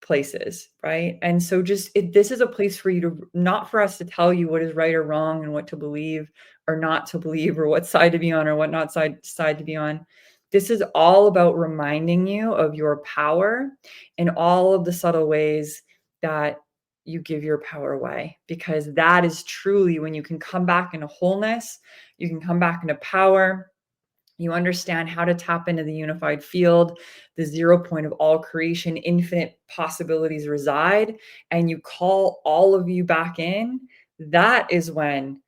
places, right? And so this is a place for you to, not for us to tell you what is right or wrong and what to believe or not to believe, or what side to be on or what not side to be on. This is all about reminding you of your power and all of the subtle ways that you give your power away, because that is truly when you can come back into wholeness, you can come back into power. You understand how to tap into the unified field, the 0 point of all creation, infinite possibilities reside, and you call all of you back in. That is when,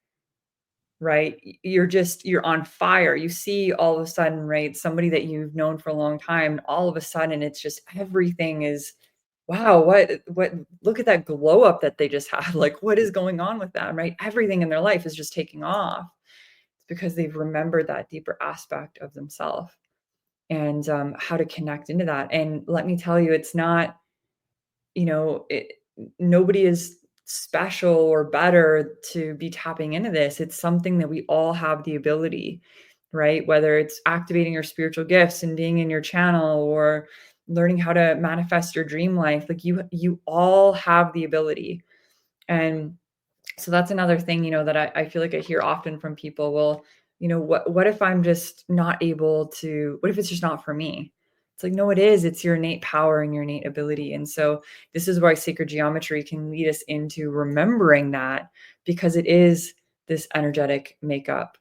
right, you're on fire. You see all of a sudden, right, somebody that you've known for a long time, all of a sudden it's just everything is, wow, what, look at that glow up that they just had. Like, what is going on with that, right? Everything in their life is just taking off, because they've remembered that deeper aspect of themselves and how to connect into that. And let me tell you, it's not, you know, nobody is special or better to be tapping into this. It's something that we all have the ability, right? Whether it's activating your spiritual gifts and being in your channel, or learning how to manifest your dream life, like you all have the ability. And so that's another thing, you know, that I feel like I hear often from people. Well, you know, what if I'm just not able to, what if it's just not for me? It's like, no, it is. It's your innate power and your innate ability. And so this is why sacred geometry can lead us into remembering that, because it is this energetic makeup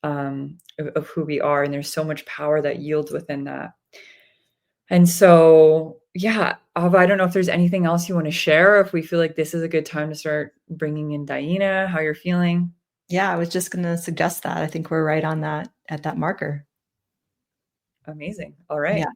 of who we are. And there's so much power that yields within that. And so, yeah, Ava, I don't know if there's anything else you want to share, if we feel like this is a good time to start bringing in DiYeena, how you're feeling. Yeah, I was just going to suggest that. I think we're right on that at that marker. Amazing. All right. Yeah.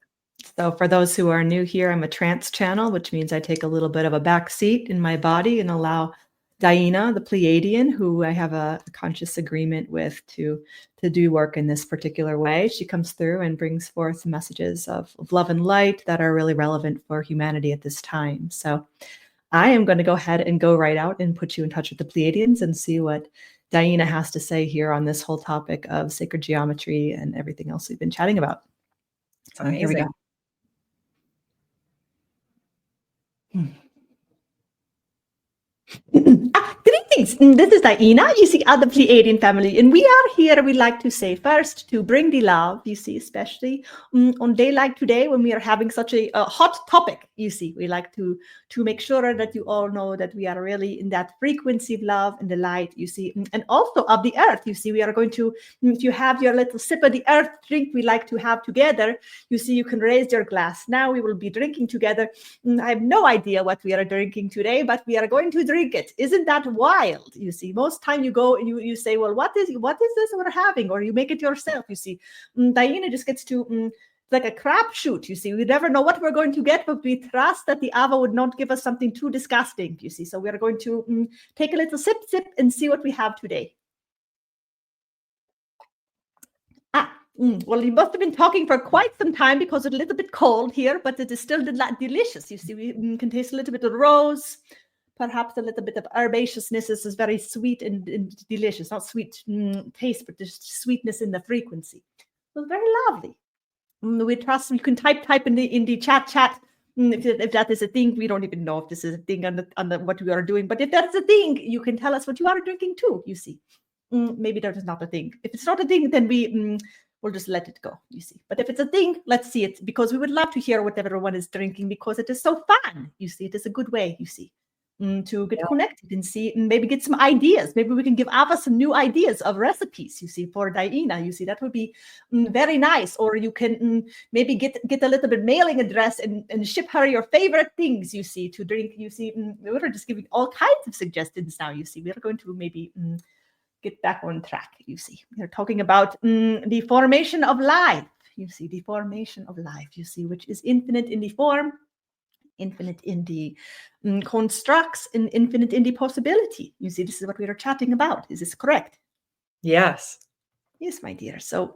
So for those who are new here, I'm a trance channel, which means I take a little bit of a back seat in my body and allow DiYeena, the Pleiadian, who I have a conscious agreement with to do work in this particular way. She comes through and brings forth messages of love and light that are really relevant for humanity at this time. So I am going to go ahead and go right out and put you in touch with the Pleiadians and see what DiYeena has to say here on this whole topic of sacred geometry and everything else we've been chatting about. So here we go. Greetings. This is DiYeena. You see, the Pleiadian family, and we are here. We like to say first to bring the love. You see, especially on day like today when we are having such a hot topic. You see, we like to make sure that you all know that we are really in that frequency of love and the light. You see, and also of the earth. You see, we are going to, if you have your little sip of the earth drink we like to have together, you see, you can raise your glass. Now we will be drinking together. I have no idea what we are drinking today, but we are going to drink it. Isn't that wild? You see, most time you go and you say, well, what is this we're having? Or you make it yourself. You see, DiYeena just gets to like a crapshoot. You see, we never know what we're going to get, but we trust that the Ava would not give us something too disgusting. You see, so we are going to take a little sip and see what we have today. Well, you must have been talking for quite some time because it's a little bit cold here, but it is still delicious. You see, we can taste a little bit of rose, perhaps a little bit of herbaceousness. This is very sweet and delicious. Not sweet taste, but just sweetness in the frequency. Well, very lovely. We trust. You can type in the chat. If that is a thing, we don't even know if this is a thing on the what we are doing. But if that's a thing, you can tell us what you are drinking too. You see, maybe that is not a thing. If it's not a thing, then we'll just let it go, you see. But if it's a thing, let's see it, because we would love to hear what everyone is drinking, because it is so fun, you see. It is a good way, you see. to get connected and see, and maybe get some ideas. Maybe we can give Ava some new ideas of recipes, you see, for DiYeena. You see, that would be very nice. Or you can maybe get a little bit mailing address and ship her your favorite things, you see, to drink. You see, we're just giving all kinds of suggestions now, you see. We're going to maybe get back on track, you see. We're talking about the formation of life, you see, the formation of life, you see, which is infinite in the form, infinite in the constructs, and infinite in the possibility. You see, this is what we are chatting about. Is this correct? Yes. Yes, my dear. So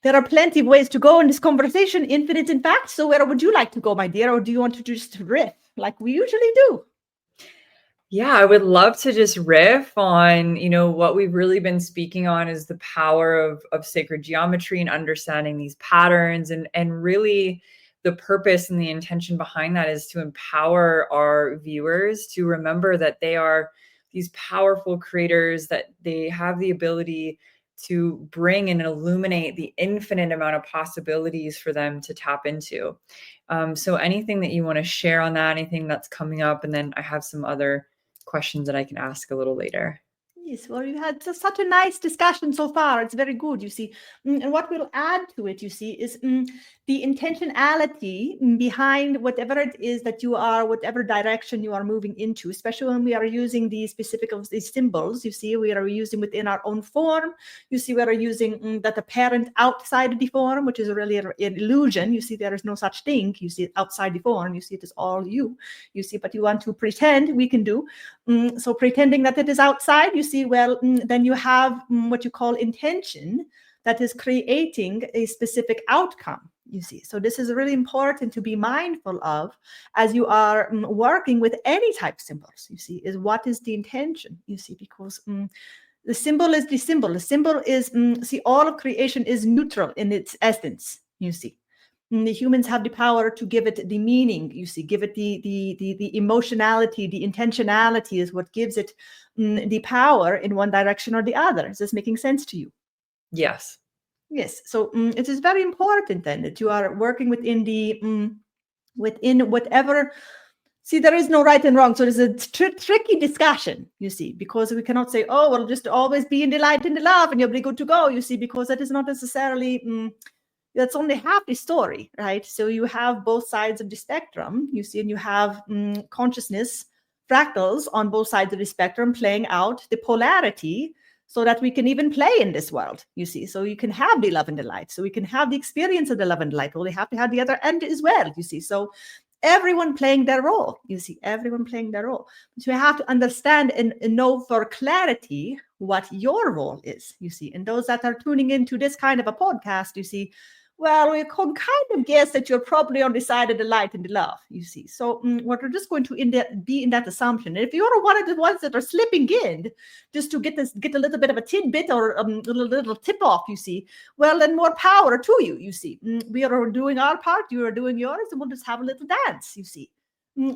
there are plenty of ways to go in this conversation, infinite in fact. So where would you like to go, my dear? Or do you want to just riff like we usually do? Yeah, I would love to just riff on, what we've really been speaking on is the power of sacred geometry and understanding these patterns, and really the purpose and the intention behind that is to empower our viewers to remember that they are these powerful creators, that they have the ability to bring and illuminate the infinite amount of possibilities for them to tap into. So anything that you want to share on that, anything that's coming up, and then I have some other questions that I can ask a little later. Yes, well, you had such a nice discussion so far. It's very good, you see. And what we'll add to it, you see, is the intentionality behind whatever it is that you are, whatever direction you are moving into, especially when we are using the specific of these symbols. You see, we are using within our own form. You see, we are using that apparent outside the form, which is really an illusion. You see, there is no such thing. You see it outside the form. You see it is all you. You see, but you want to pretend we can do. So pretending that it is outside, you see, well, then you have what you call intention that is creating a specific outcome, you see. So this is really important to be mindful of as you are working with any type of symbols, you see, is what is the intention, you see, because the symbol is the symbol. The symbol is, see, all of creation is neutral in its essence, you see. The humans have the power to give it the meaning, you see, give it the emotionality, the intentionality is what gives it the power in one direction or the other. Is this making sense to you? Yes. Yes. So it is very important then that you are working within within whatever. See, there is no right and wrong. So there's a tricky discussion, you see, because we cannot say, oh, well, just always be in the light and the love and you'll be good to go, you see, because that is not necessarily... that's only half the story, right? So you have both sides of the spectrum, you see, and you have consciousness fractals on both sides of the spectrum playing out the polarity so that we can even play in this world, you see. So you can have the love and the light. So we can have the experience of the love and the light. Well, they have to have the other end as well, you see. So everyone playing their role, you see, everyone playing their role. So you have to understand and know for clarity what your role is, you see. And those that are tuning into this kind of a podcast, you see, well, we can kind of guess that you're probably on the side of the light and the love, you see. So we're just going to be in that assumption. And if you're one of the ones that are slipping in just to get a little bit of a tidbit or a little tip off, you see, well, then more power to you, you see. We are doing our part, you are doing yours, and we'll just have a little dance, you see.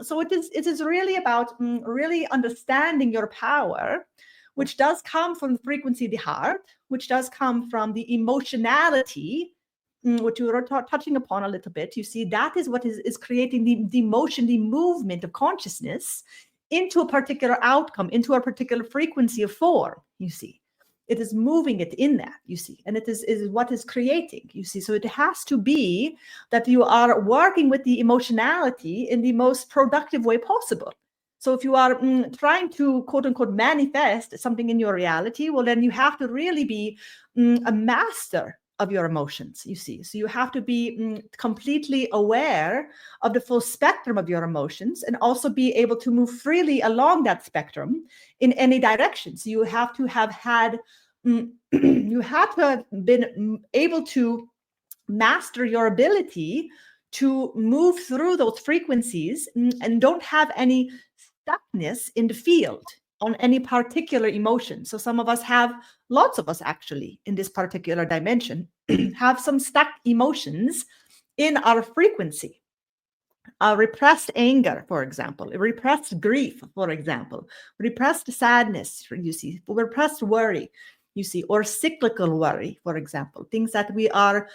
So it is really about really understanding your power, which does come from the frequency of the heart, which does come from the emotionality, which you were touching upon a little bit. You see, that is what is creating the motion, the movement of consciousness into a particular outcome, into a particular frequency of form, you see. It is moving it in that, you see, and it is what is creating, you see. So it has to be that you are working with the emotionality in the most productive way possible. So if you are trying to, quote unquote, manifest something in your reality, well, then you have to really be a master of your emotions, you see. So you have to be completely aware of the full spectrum of your emotions and also be able to move freely along that spectrum in any direction. So you have to have had, you have to have been able to master your ability to move through those frequencies and don't have any stuckness in the field on any particular emotion. So some of us have, lots of us actually, in this particular dimension, have some stuck emotions in our frequency. Repressed anger, for example, repressed grief, for example, repressed sadness, you see, repressed worry, you see, or cyclical worry, for example, things that we are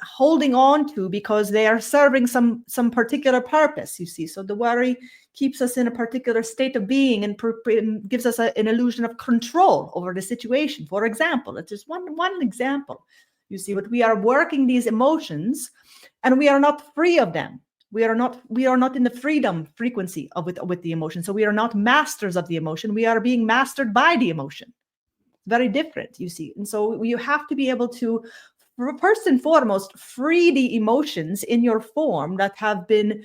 holding on to because they are serving some particular purpose, you see. So the worry keeps us in a particular state of being and gives us an illusion of control over the situation. For example, it's just one example, you see, but we are working these emotions and we are not free of them. We are not in the freedom frequency of with the emotion. So we are not masters of the emotion. We are being mastered by the emotion. Very different, you see. And so you have to be able to, first and foremost, free the emotions in your form that have been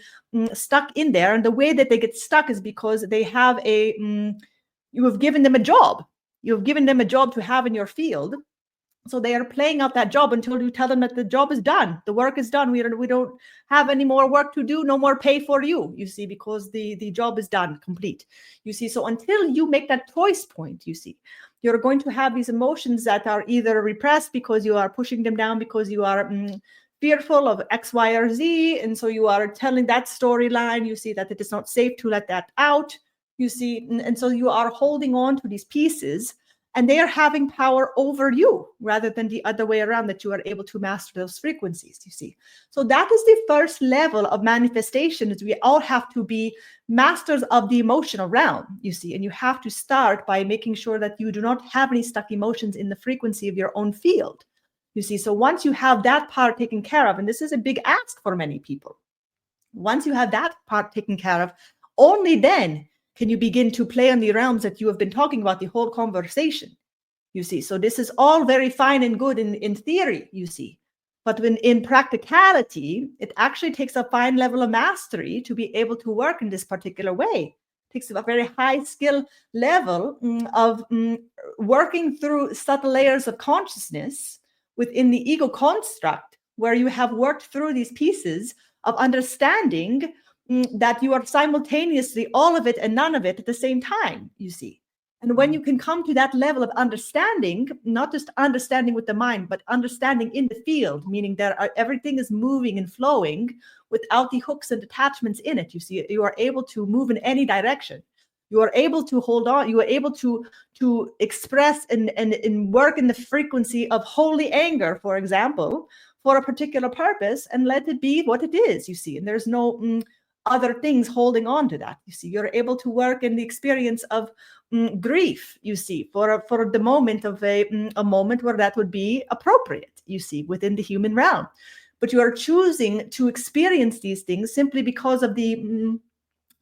stuck in there. And the way that they get stuck is because they have you have given them a job. You have given them a job to have in your field. So they are playing out that job until you tell them that the job is done. The work is done. We don't have any more work to do, no more pay for you, you see, because the job is done, complete. You see, so until you make that choice point, you see, you're going to have these emotions that are either repressed because you are pushing them down, because you are fearful of X, Y, or Z. And so you are telling that storyline, you see, that it is not safe to let that out, you see. And so you are holding on to these pieces, and they are having power over you rather than the other way around, that you are able to master those frequencies, you see. So that is the first level of manifestation, is we all have to be masters of the emotional realm, you see. And you have to start by making sure that you do not have any stuck emotions in the frequency of your own field, you see. So once you have that part taken care of, and this is a big ask for many people, once you have that part taken care of, only then can you begin to play on the realms that you have been talking about the whole conversation, you see. So this is all very fine and good in theory, you see. But when in practicality, it actually takes a fine level of mastery to be able to work in this particular way. It takes a very high skill level of working through subtle layers of consciousness within the ego construct, where you have worked through these pieces of understanding that you are simultaneously all of it and none of it at the same time, you see. And when you can come to that level of understanding, not just understanding with the mind, but understanding in the field, meaning everything is moving and flowing without the hooks and attachments in it, you see, you are able to move in any direction. You are able to hold on. You are able to express and work in the frequency of holy anger, for example, for a particular purpose, and let it be what it is, you see. And there's no other things holding on to that, you see. You're able to work in the experience of grief, you see, for the moment of a moment where that would be appropriate, you see, within the human realm. But you are choosing to experience these things simply because of the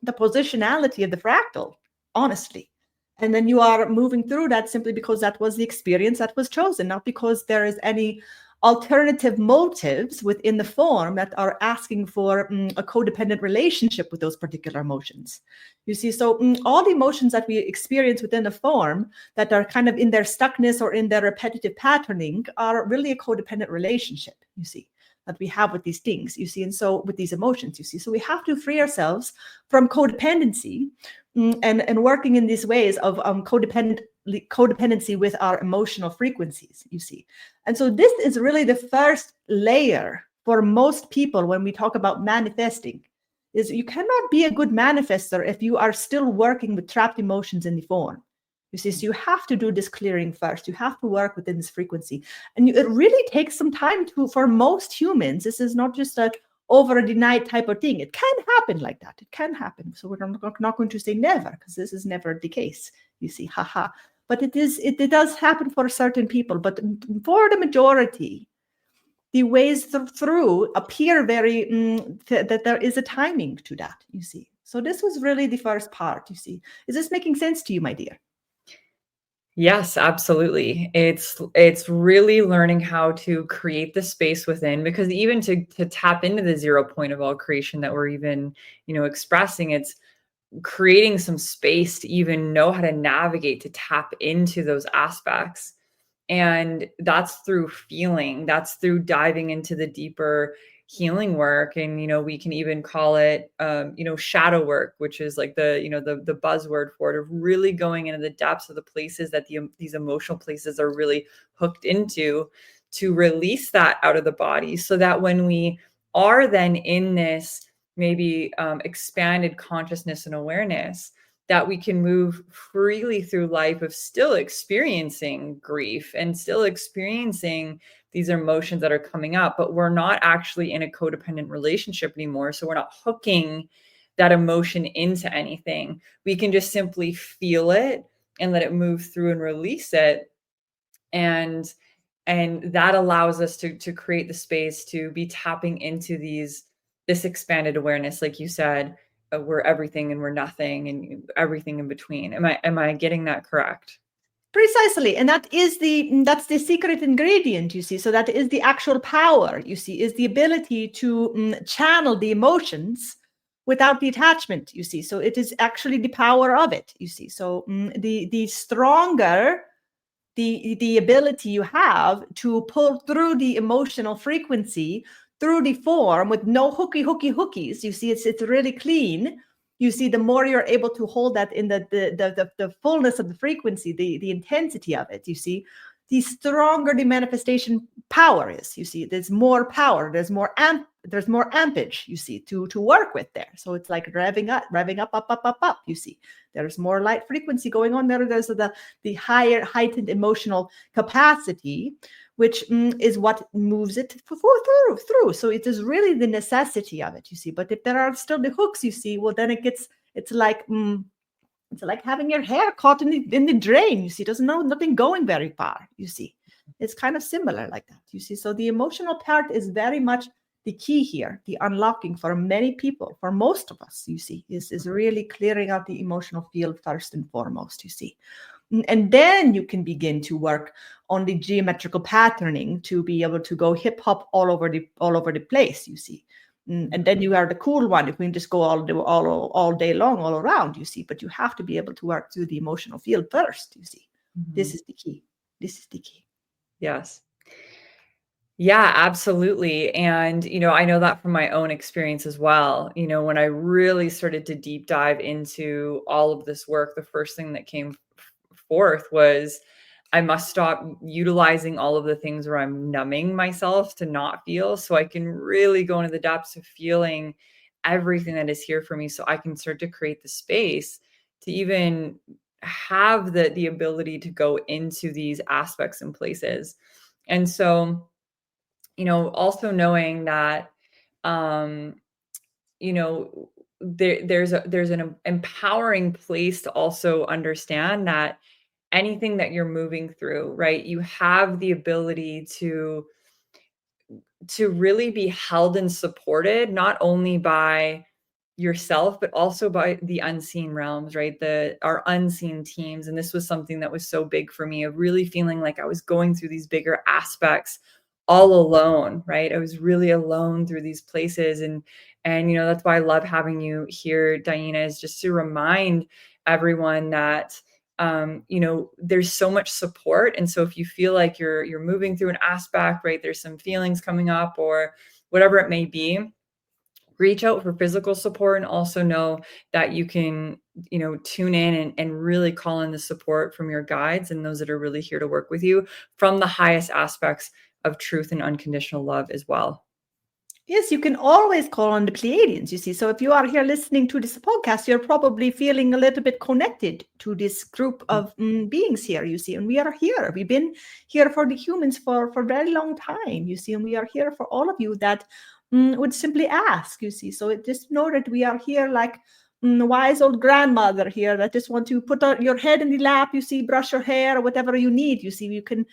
positionality of the fractal, honestly. And then you are moving through that simply because that was the experience that was chosen, not because there is any alternative motives within the form that are asking for a codependent relationship with those particular emotions. You see, so all the emotions that we experience within the form that are kind of in their stuckness or in their repetitive patterning are really a codependent relationship, you see, that we have with these things, you see. And so with these emotions, you see, so we have to free ourselves from codependency and working in these ways of codependency with our emotional frequencies, you see. And so this is really the first layer for most people when we talk about manifesting, is you cannot be a good manifester if you are still working with trapped emotions in the form. You see, so you have to do this clearing first. You have to work within this frequency. And it really takes some time for most humans. This is not just a over a night type of thing. It can happen like that. It can happen. So we're not going to say never, because this is never the case, you see, haha. But it does happen for certain people. But for the majority, the ways through appear very, that there is a timing to that, you see. So this was really the first part, you see. Is this making sense to you, my dear? Yes, absolutely. It's really learning how to create the space within, because even to tap into the 0 point of all creation that we're even, expressing, it's creating some space to even know how to navigate, to tap into those aspects. And that's through feeling, that's through diving into the deeper healing work. And, we can even call it, shadow work, which is like the buzzword for it, of really going into the depths of the places that these emotional places are really hooked into, to release that out of the body, so that when we are then in this maybe expanded consciousness and awareness, that we can move freely through life of still experiencing grief and still experiencing these emotions that are coming up, but we're not actually in a codependent relationship anymore. So we're not hooking that emotion into anything. We can just simply feel it and let it move through and release it. And that allows us to create the space to be tapping into this expanded awareness, like you said, we're everything and we're nothing and everything in between. Am I getting that correct? Precisely. And that's the secret ingredient, you see. So that is the actual power, you see, is the ability to channel the emotions without the attachment, you see. So it is actually the power of it, you see. So the stronger the ability you have to pull through the emotional frequency through the form with no hookies, you see, it's really clean. You see, the more you're able to hold that in the fullness of the frequency, the intensity of it, you see, the stronger the manifestation power is. You see, there's more power, there's more ampage, you see, to work with there. So it's like revving up, you see. There's more light frequency going on there. There's the higher heightened emotional capacity, which is what moves it through. So it is really the necessity of it, you see. But if there are still the hooks, you see, well, then it's like having your hair caught in the drain, you see. There's nothing going very far, you see. It's kind of similar like that, you see. So the emotional part is very much the key here, the unlocking for many people, for most of us, you see, is really clearing out the emotional field first and foremost, you see. And then you can begin to work on the geometrical patterning to be able to go hip hop all over the place, you see. And then you are the cool one. If we can just go all day long, all around, you see. But you have to be able to work through the emotional field first, you see. This is the key. Yes. Yeah, absolutely. And, I know that from my own experience as well. When I really started to deep dive into all of this work, the first thing that came forth was I must stop utilizing all of the things where I'm numbing myself to not feel, so I can really go into the depths of feeling everything that is here for me, so I can start to create the space to even have the ability to go into these aspects and places. And so, also knowing that, there's an empowering place to also understand that anything that you're moving through, right? You have the ability to really be held and supported, not only by yourself, but also by the unseen realms, right? Our unseen teams. And this was something that was so big for me, of really feeling like I was going through these bigger aspects all alone, right? I was really alone through these places. And that's why I love having you here, DiYeena, is just to remind everyone that there's so much support. And so if you feel like you're moving through an aspect, right, there's some feelings coming up or whatever it may be, reach out for physical support, and also know that you can, tune in and really call in the support from your guides and those that are really here to work with you from the highest aspects of truth and unconditional love as well. Yes, you can always call on the Pleiadians, you see. So if you are here listening to this podcast, you're probably feeling a little bit connected to this group of beings here, you see. And we are here. We've been here for the humans for a very long time, you see. And we are here for all of you that would simply ask, you see. So just know that we are here like wise old grandmother here that just want to put your head in the lap, you see, brush your hair or whatever you need, you see. You can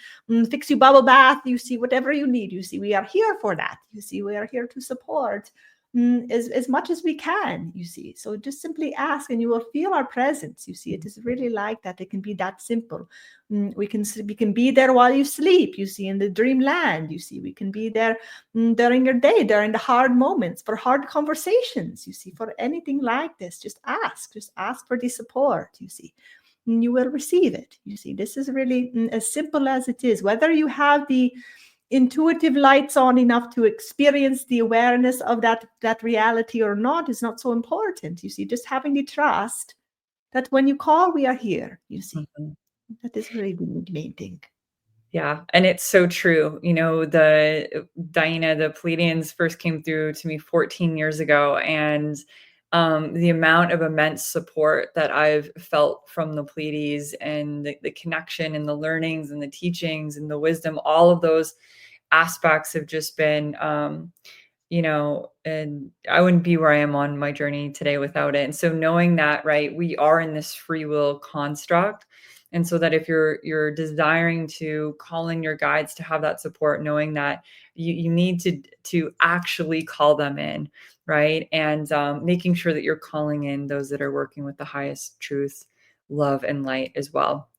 fix your bubble bath, you see, whatever you need, you see. We are here for that, you see. We are here to support as much as we can, you see. So just simply ask and you will feel our presence, you see. It is really like that. It can be that simple. We can be there while you sleep, you see, in the dreamland, you see. We can be there during your day, during the hard moments, for hard conversations, you see. For anything like this, just ask for the support, you see. And you will receive it, you see. This is really as simple as it is. Whether you have the intuitive lights on enough to experience the awareness of that reality or not is not so important, you see. Just having the trust that when you call, we are here, you see. That is really the main thing. Yeah. And it's so true. The DiYeena, the Pleiadians first came through to me 14 years ago. And the amount of immense support that I've felt from the Pleiades, and the connection and the learnings and the teachings and the wisdom, all of those aspects have just been, and I wouldn't be where I am on my journey today without it. And so knowing that, right, we are in this free will construct. And so that if you're desiring to call in your guides to have that support, knowing that you need to actually call them in, right? And making sure that you're calling in those that are working with the highest truth, love, and light as well.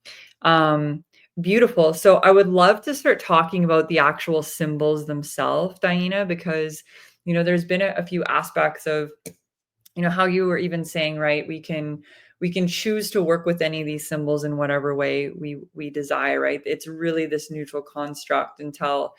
Beautiful. So I would love to start talking about the actual symbols themselves, DiYeena, because, there's been a few aspects of, how you were even saying, right, we can choose to work with any of these symbols in whatever way we desire, right? It's really this neutral construct until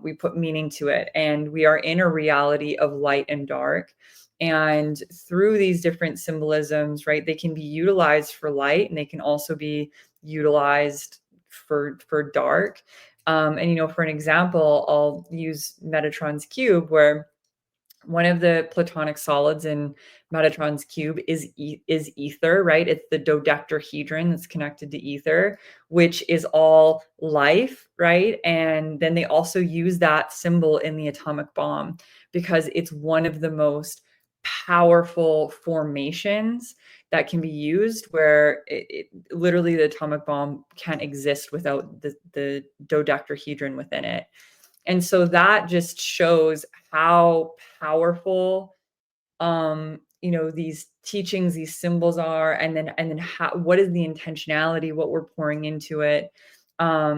we put meaning to it. And we are in a reality of light and dark. And through these different symbolisms, right, they can be utilized for light, and they can also be utilized for dark. And, for an example, I'll use Metatron's cube, where one of the platonic solids in Metatron's cube is ether, right? It's the dodecahedron that's connected to ether, which is all life, right? And then they also use that symbol in the atomic bomb because it's one of the most powerful formations that can be used, where it literally, the atomic bomb can't exist without the dodecahedron within it. And so that just shows how powerful, these teachings, these symbols are, and then what is the intentionality, what we're pouring into it. Are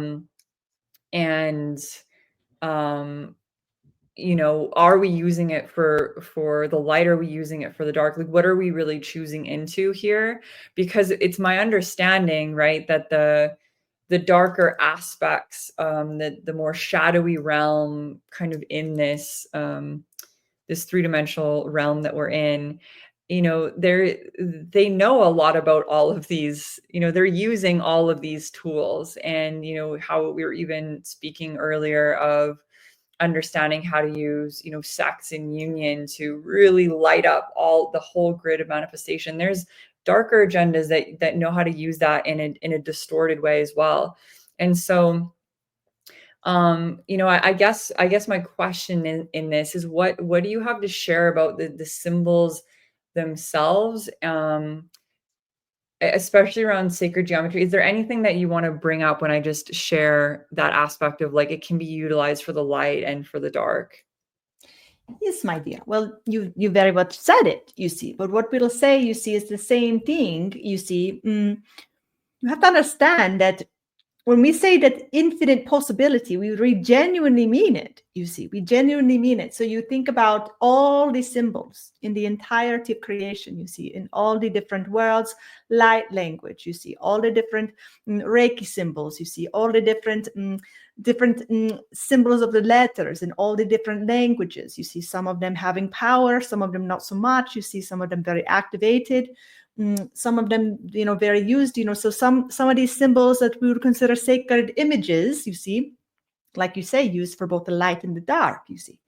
we using it for the light? Are we using it for the dark? Like, what are we really choosing into here? Because it's my understanding, right, that the darker aspects, the more shadowy realm, kind of in this this three-dimensional realm that we're in, they know a lot about all of these, they're using all of these tools. And how we were even speaking earlier of understanding how to use, sex and union to really light up the whole grid of manifestation. There's darker agendas that know how to use that in a distorted way as well. And so, I guess my question in this is, what do you have to share about the symbols themselves, especially around sacred geometry? Is there anything that you want to bring up when I just share that aspect of, like, it can be utilized for the light and for the dark? Yes, my dear. Well, you very much said it, you see. But what we'll say, you see, is the same thing, you see. You have to understand that when we say that infinite possibility, we really genuinely mean it, you see. We genuinely mean it. So you think about all the symbols in the entirety of creation, you see, in all the different worlds, light language, you see, all the different Reiki symbols, you see, all the different symbols of the letters in all the different languages. You see some of them having power, some of them not so much. You see some of them very activated. Some of them, very used, so some of these symbols that we would consider sacred images, you see, like you say, used for both the light and the dark, you see.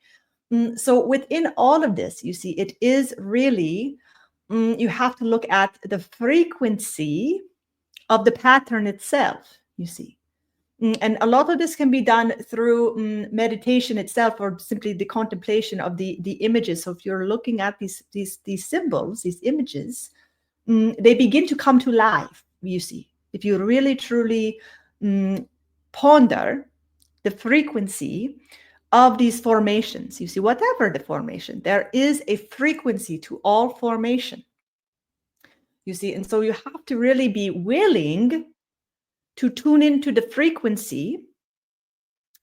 So within all of this, you see, it is really, you have to look at the frequency of the pattern itself, you see. And a lot of this can be done through meditation itself, or simply the contemplation of the images. So if you're looking at these symbols, these images, they begin to come to life, you see. If you really, truly ponder the frequency of these formations, you see, whatever the formation, there is a frequency to all formation, you see. And so you have to really be willing to tune into the frequency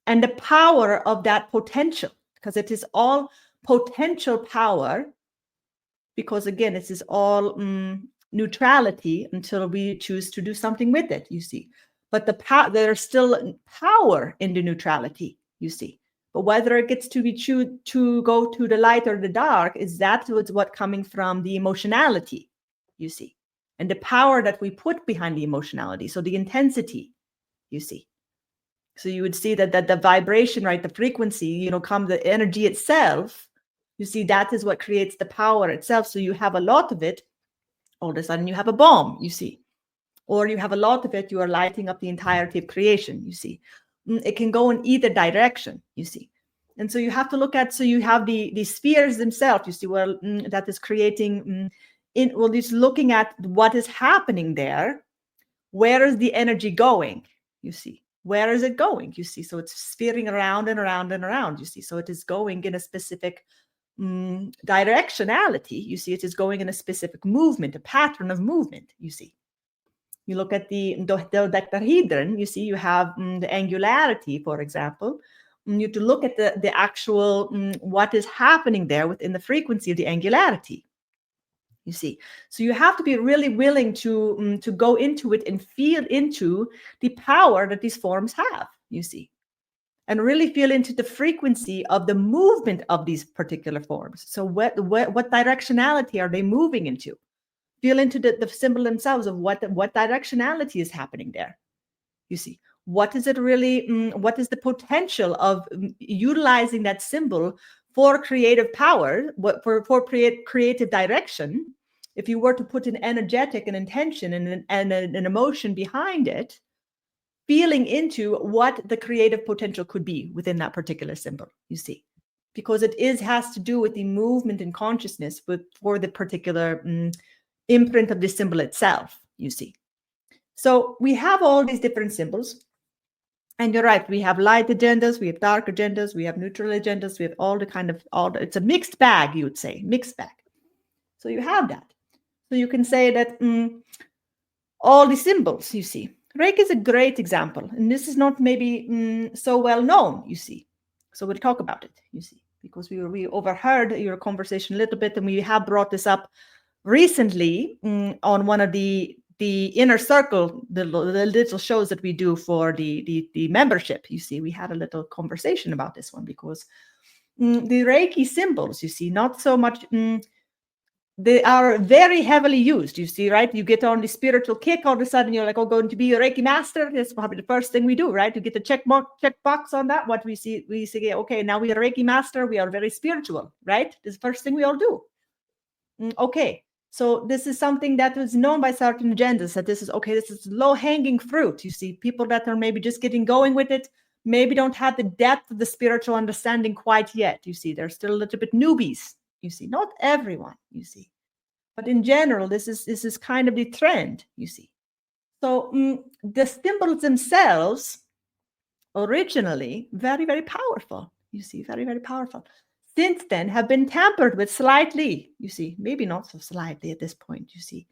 and the power of that potential, because it is all potential power, because again, it is all neutrality until we choose to do something with it, you see. But there's still power in the neutrality, you see. But whether it gets to go to the light or the dark, is what coming from the emotionality, you see, and the power that we put behind the emotionality. So the intensity, you see. So you would see that the vibration, right, the frequency, the energy itself You see, that is what creates the power itself. So you have a lot of it, all of a sudden you have a bomb, you see. Or you have a lot of it, you are lighting up the entirety of creation, you see. It can go in either direction, you see. And so you have to look at, so you have the spheres themselves, you see, well, that is creating, it's looking at what is happening there. Where is the energy going, you see? Where is it going, you see? So it's sphering around and around and around, you see. So it is going in a specific directionality, you see. It is going in a specific movement, a pattern of movement, you see. You look at the dodecahedron, you see, you have the angularity, for example. You have to look at the actual, what is happening there within the frequency of the angularity, you see. So you have to be really willing to go into it and feel into the power that these forms have, you see. And really feel into the frequency of the movement of these particular forms. So what directionality are they moving into? Feel into the symbol themselves of what directionality is happening there, you see. What is it really, what is the potential of utilizing that symbol for creative power, for creative direction? If you were to put an energetic, an intention, and an emotion behind it, feeling into what the creative potential could be within that particular symbol, you see. Because it has to do with the movement and consciousness for the particular imprint of the symbol itself, you see. So we have all these different symbols. And you're right, we have light agendas, we have dark agendas, we have neutral agendas, we have it's a mixed bag, you would say, mixed bag. So you have that. So you can say that all the symbols, you see. Reiki is a great example. And this is not maybe so well known, you see. So we'll talk about it, you see, because we overheard your conversation a little bit, and we have brought this up recently on one of the inner circle, the little shows that we do for the membership. You see, we had a little conversation about this one, because the Reiki symbols, you see, not so much, they are very heavily used, you see, right? You get on the spiritual kick, all of a sudden you're like, oh, going to be a Reiki master. That's probably the first thing we do, right? To get the check box on that. What we say, okay, now we are a Reiki master, we are very spiritual, right? This is the first thing we all do. Okay. So this is something that was known by certain agendas, that this is, okay, this is low-hanging fruit. You see, people that are maybe just getting going with it, maybe don't have the depth of the spiritual understanding quite yet. You see, they're still a little bit newbies. You see, not everyone, you see. But in general, this is kind of the trend, you see. So the symbols themselves, originally, very, very powerful. You see, very, very powerful. Since then have been tampered with slightly, you see, maybe not so slightly at this point, you see.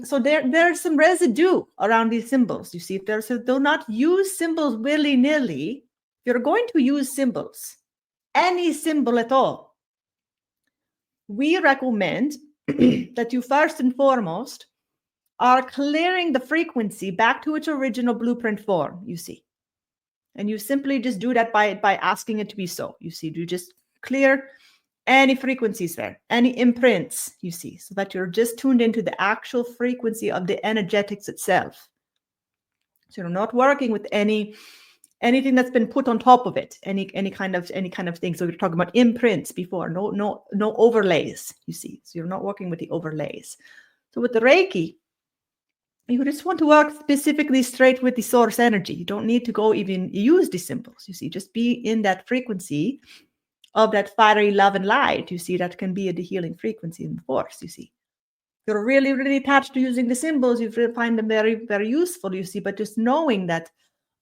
So there's some residue around these symbols, you see. If do not use symbols willy-nilly. If you're going to use symbols, any symbol at all, we recommend that you first and foremost are clearing the frequency back to its original blueprint form, you see. And you simply just do that by asking it to be so, you see. You just clear any frequencies there, any imprints, you see, so that you're just tuned into the actual frequency of the energetics itself. So you're not working with anything that's been put on top of it, any kind of thing. So we were talking about imprints before, no overlays, you see. So you're not working with the overlays. So with the Reiki, you just want to work specifically straight with the source energy. You don't need to go even use the symbols, you see. Just be in that frequency of that fiery love and light, you see. That can be the healing frequency and force, you see. If you're really, really attached to using the symbols, you find them very, very useful, you see. But just knowing that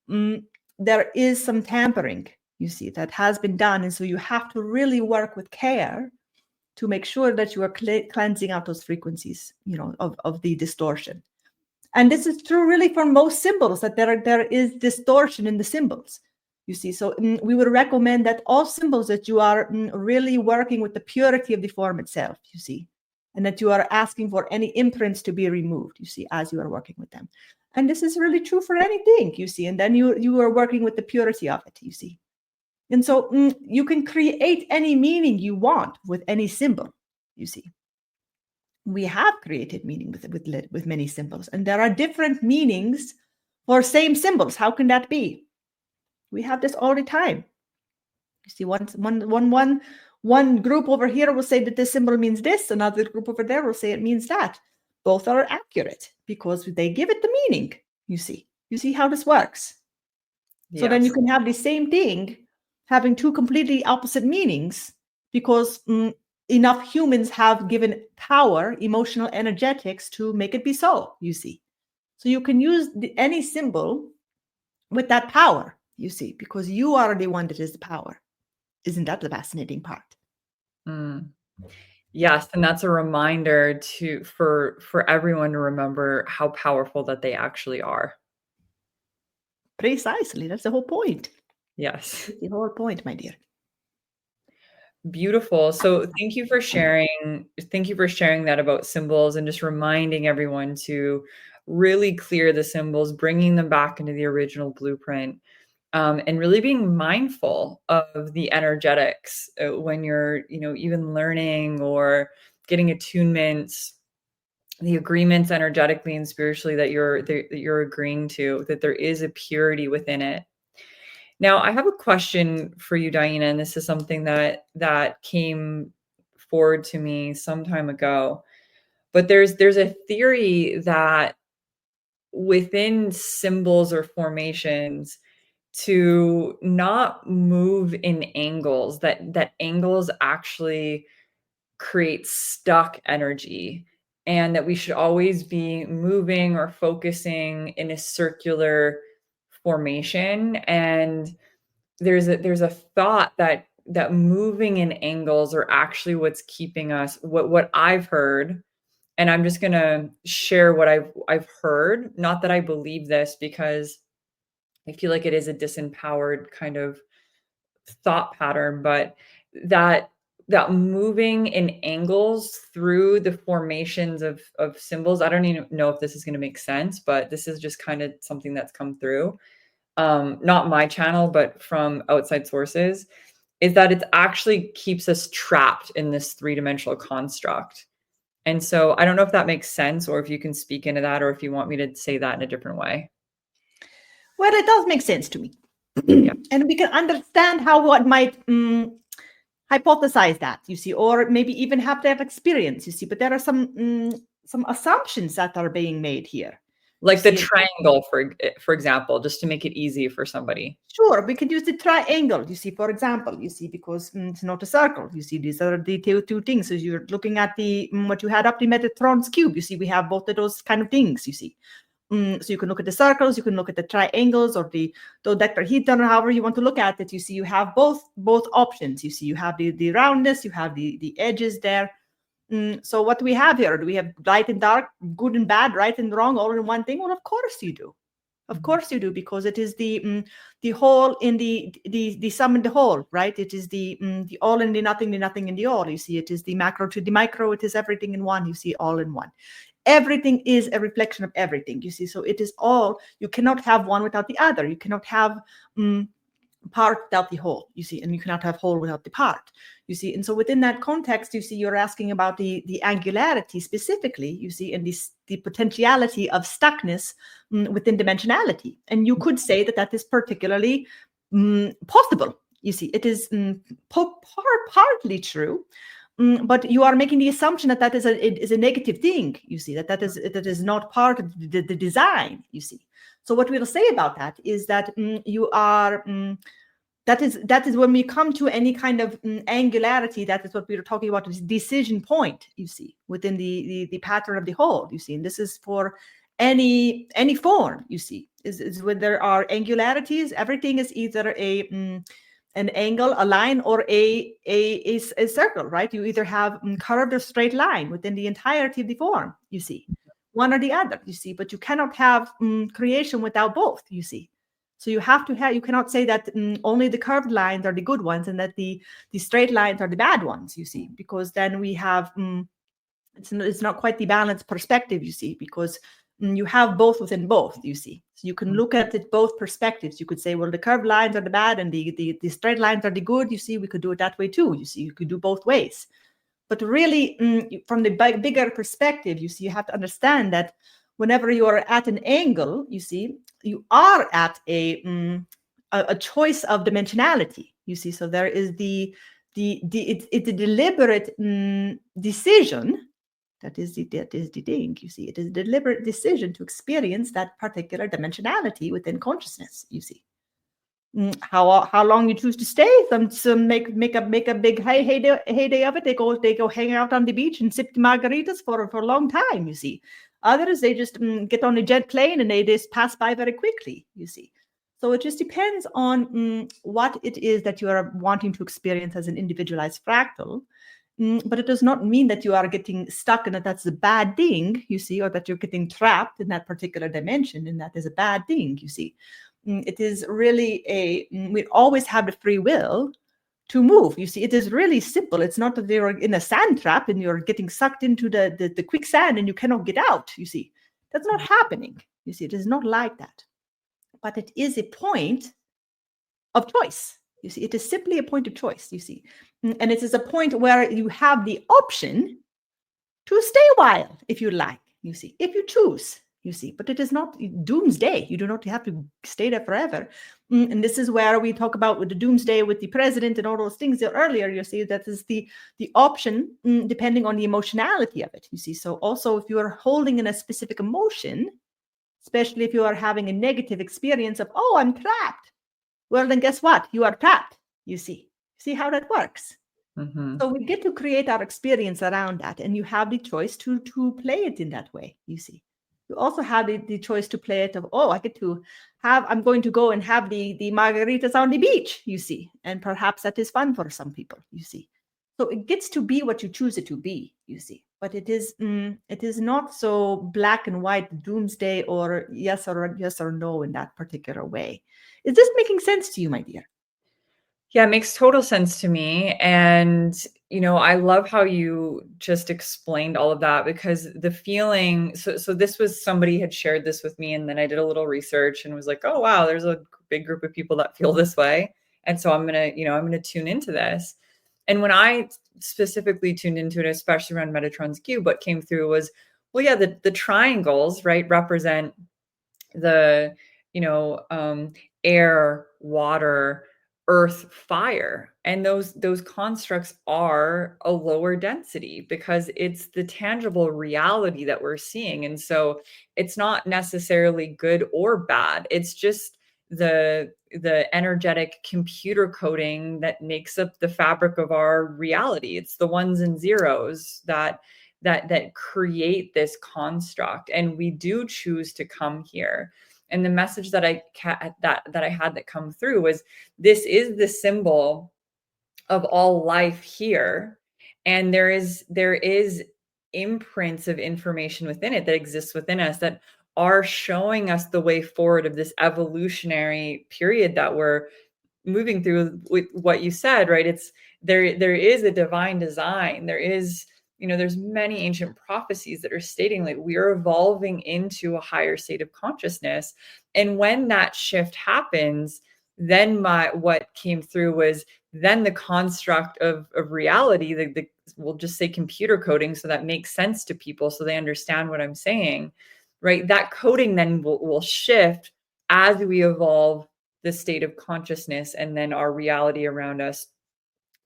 there is some tampering, you see, that has been done. And so you have to really work with care to make sure that you are cleansing out those frequencies, you know, of the distortion. And this is true really for most symbols, that there is distortion in the symbols, you see. So we would recommend that all symbols, that you are really working with the purity of the form itself, you see, and that you are asking for any imprints to be removed, you see, as you are working with them. And this is really true for anything, you see. And then you are working with the purity of it, you see. And so you can create any meaning you want with any symbol, you see. We have created meaning with many symbols, and there are different meanings for same symbols. How can that be? We have this all the time. You see, one One group over here will say that this symbol means this, another group over there will say it means that. Both are accurate because they give it the meaning, you see. You see how this works? So then you can have the same thing having two completely opposite meanings because enough humans have given power, emotional energetics to make it be so, you see. So you can use any symbol with that power, you see, because you are the one that is the power. Isn't that the fascinating part? Yes, and that's a reminder for everyone to remember how powerful that they actually are. Precisely. That's the whole point. Yes. That's the whole point, my dear. Beautiful. So thank you for sharing. Thank you for sharing that about symbols and just reminding everyone to really clear the symbols, bringing them back into the original blueprint, and really being mindful of the energetics when you're, even learning or getting attunements, the agreements energetically and spiritually that you're agreeing to, that there is a purity within it. Now, I have a question for you, DiYeena, and this is something that came forward to me some time ago. But there's a theory that within symbols or formations, to not move in angles, that angles actually create stuck energy, and that we should always be moving or focusing in a circular formation. And there's a thought that moving in angles are actually what's keeping us, what I've heard. And I'm just going to share what I've heard, not that I believe this, because I feel like it is a disempowered kind of thought pattern, but that moving in angles through the formations of symbols, I don't even know if this is going to make sense, but this is just kind of something that's come through, not my channel, but from outside sources, is that it actually keeps us trapped in this three-dimensional construct. And so I don't know if that makes sense, or if you can speak into that, or if you want me to say that in a different way. Well, it does make sense to me. Yeah. And we can understand how one might hypothesize that, you see, or maybe even have that experience, you see. But there are some assumptions that are being made here. Like the triangle, for example, just to make it easy for somebody. Sure, we can use the triangle, you see, for example, you see, because it's not a circle. You see, these are the two things. So you're looking at the what you had up, the Metatron's cube. You see, we have both of those kind of things, you see. So you can look at the circles, you can look at the triangles, or the dodecahedron, or however you want to look at it. You see, you have both options. You see, you have the roundness, you have the edges there. So what do we have here? Do we have light and dark, good and bad, right and wrong, all in one thing? Well, of course you do. Of course you do, because it is the whole in the sum and the whole, right? It is the all in the nothing in the all. You see, it is the macro to the micro. It is everything in one. You see, all in one. Everything is a reflection of everything. You see, so it is all. You cannot have one without the other. You cannot have part without the whole. You see, and you cannot have whole without the part. You see, and so within that context, you see, you're asking about the angularity specifically. You see, and the potentiality of stuckness within dimensionality, and you could say that is particularly possible. You see, it is partly true. But you are making the assumption that is a negative thing. You see, that is not part of the design. You see, so what we'll say about that is that you are that is when we come to any kind of angularity. That is what we were talking about, is decision point. You see, within the pattern of the whole. You see, and this is for any form. You see, is when there are angularities. Everything is either an angle, a line, or a circle, right? You either have curved or straight line within the entirety of the form, you see, one or the other, you see, but you cannot have creation without both, you see. So you have to have, you cannot say that only the curved lines are the good ones and that the straight lines are the bad ones, you see, because then we have, it's not quite the balanced perspective, you see, because you have both within both, you see. So you can look at it both perspectives. You could say, well, the curved lines are the bad and the straight lines are the good. You see, we could do it that way too. You see, you could do both ways. But really, from the bigger perspective, you see, you have to understand that whenever you are at an angle, you see, you are at a choice of dimensionality. You see, so there is the it's a deliberate decision. That is the thing, you see. It is a deliberate decision to experience that particular dimensionality within consciousness, you see. How long you choose to stay? Some make a big heyday of it. They go hang out on the beach and sip margaritas for a long time, you see. Others, they just get on a jet plane and they just pass by very quickly, you see. So it just depends on what it is that you are wanting to experience as an individualized fractal. But it does not mean that you are getting stuck and that's a bad thing, you see, or that you're getting trapped in that particular dimension and that is a bad thing, you see. It is really we always have the free will to move. You see, it is really simple. It's not that you're in a sand trap and you're getting sucked into the quicksand and you cannot get out, you see. That's not happening. You see, it is not like that. But it is a point of choice. You see, it is simply a point of choice, you see. And it is a point where you have the option to stay a while if you like, you see, if you choose, you see. But it is not doomsday. You do not have to stay there forever. And this is where we talk about with the doomsday with the president and all those things earlier, you see, that is the option depending on the emotionality of it, you see. So also if you are holding in a specific emotion, especially if you are having a negative experience of, oh, I'm trapped. Well, then guess what? You are trapped, you see. See how that works? So we get to create our experience around that. And you have the choice to play it in that way, you see. You also have the choice to play it of, oh, I'm going to go and have the margaritas on the beach, you see. And perhaps that is fun for some people, you see. So it gets to be what you choose it to be, you see. But it is not so black and white doomsday or yes or no in that particular way. Is this making sense to you, my dear? Yeah, it makes total sense to me. And, I love how you just explained all of that, because the feeling, so this was, somebody had shared this with me, and then I did a little research and was like, oh, wow, there's a big group of people that feel this way. And so I'm going to tune into this. And when I specifically tuned into it, especially around Metatron's cube, what came through was, well, yeah, the triangles, right, represent the, air, water, earth, fire. And those constructs are a lower density because it's the tangible reality that we're seeing. And so it's not necessarily good or bad. It's just the energetic computer coding that makes up the fabric of our reality. It's the ones and zeros that create this construct. And we do choose to come here. And the message that I had that come through was, this is the symbol of all life here. And there is imprints of information within it that exists within us that are showing us the way forward of this evolutionary period that we're moving through. With what you said, right? It's there is a divine design. There is, there's many ancient prophecies that are stating like we are evolving into a higher state of consciousness. And when that shift happens, then what came through was then the construct of reality, we'll just say computer coding, so that makes sense to people so they understand what I'm saying, right? That coding then will shift as we evolve the state of consciousness, and then our reality around us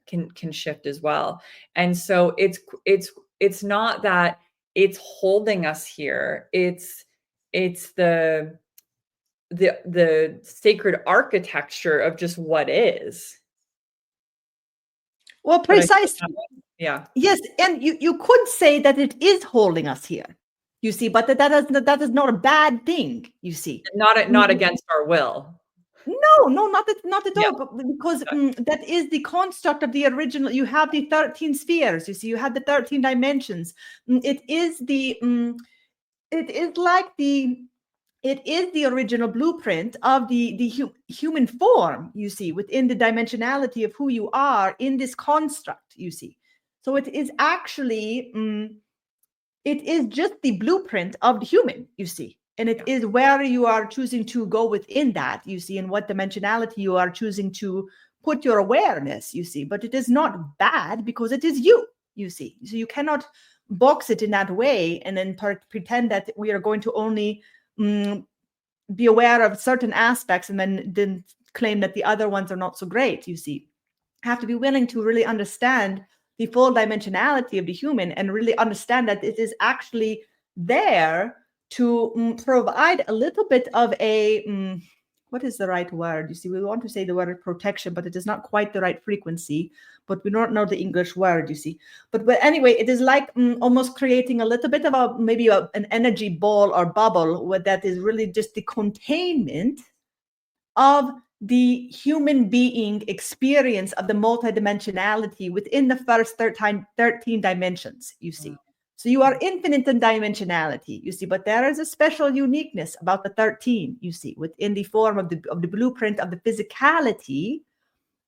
can shift as well. And so it's not that it's holding us here. It's the sacred architecture of just what is. Well, precisely. Yeah. Yes, and you could say that it is holding us here, you see, but that is not a bad thing, you see. Not against our will. No, not at all. But because that is the construct of the original. You have the 13 spheres. You see, you have the 13 dimensions. It is the original blueprint of the human form. You see, within the dimensionality of who you are in this construct. You see, so it is actually it is just the blueprint of the human. You see. And it is where you are choosing to go within that, you see, and what dimensionality you are choosing to put your awareness, you see. But it is not bad because it is you see. So you cannot box it in that way and then pretend that we are going to only be aware of certain aspects and then claim that the other ones are not so great, you see. have to be willing to really understand the full dimensionality of the human and really understand that it is actually there to provide a little bit of a, what is the right word? You see, we want to say the word protection, but it is not quite the right frequency, but we don't know the English word, you see. But anyway, it is like almost creating a little bit of maybe an energy ball or bubble that is really just the containment of the human being experience of the multidimensionality within the first 13 dimensions, you see. So you are infinite in dimensionality, you see, but there is a special uniqueness about the 13, you see, within the form of the blueprint of the physicality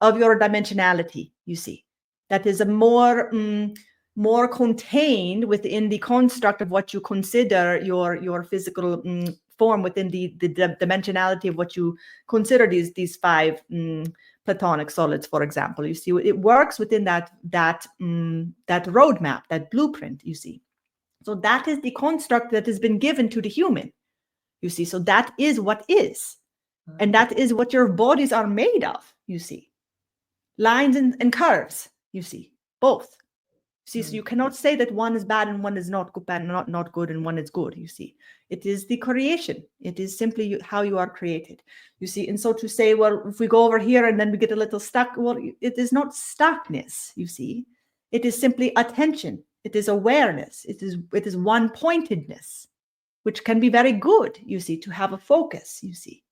of your dimensionality, you see. That is a more contained within the construct of what you consider your physical form, within the dimensionality of what you consider these 5 platonic solids, for example. You see, it works within that roadmap, that blueprint, you see. So that is the construct that has been given to the human, you see. So that is what is, and that is what your bodies are made of, you see. Lines and curves, you see, both. See, so you cannot say that one is bad and one is not good, bad, not good, and one is good, you see. It is the creation. It is simply how you are created, you see. And so to say, well, if we go over here and then we get a little stuck, well, it is not stuckness, you see. It is simply attention. It is awareness. It is one-pointedness, which can be very good, you see, to have a focus, you see.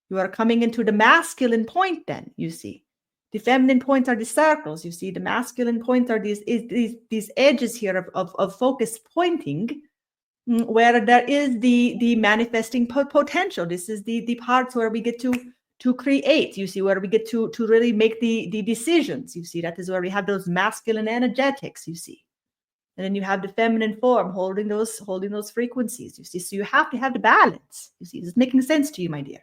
You are coming into the masculine point then, you see. The feminine points are the circles, you see. The masculine points are these edges here of focus pointing, where there is the manifesting potential. This is the parts where we get to create, you see, where we get to really make the decisions, you see. That is where we have those masculine energetics, you see. And then you have the feminine form holding those frequencies, you see. So you have to have the balance, you see. Is it making sense to you, my dear?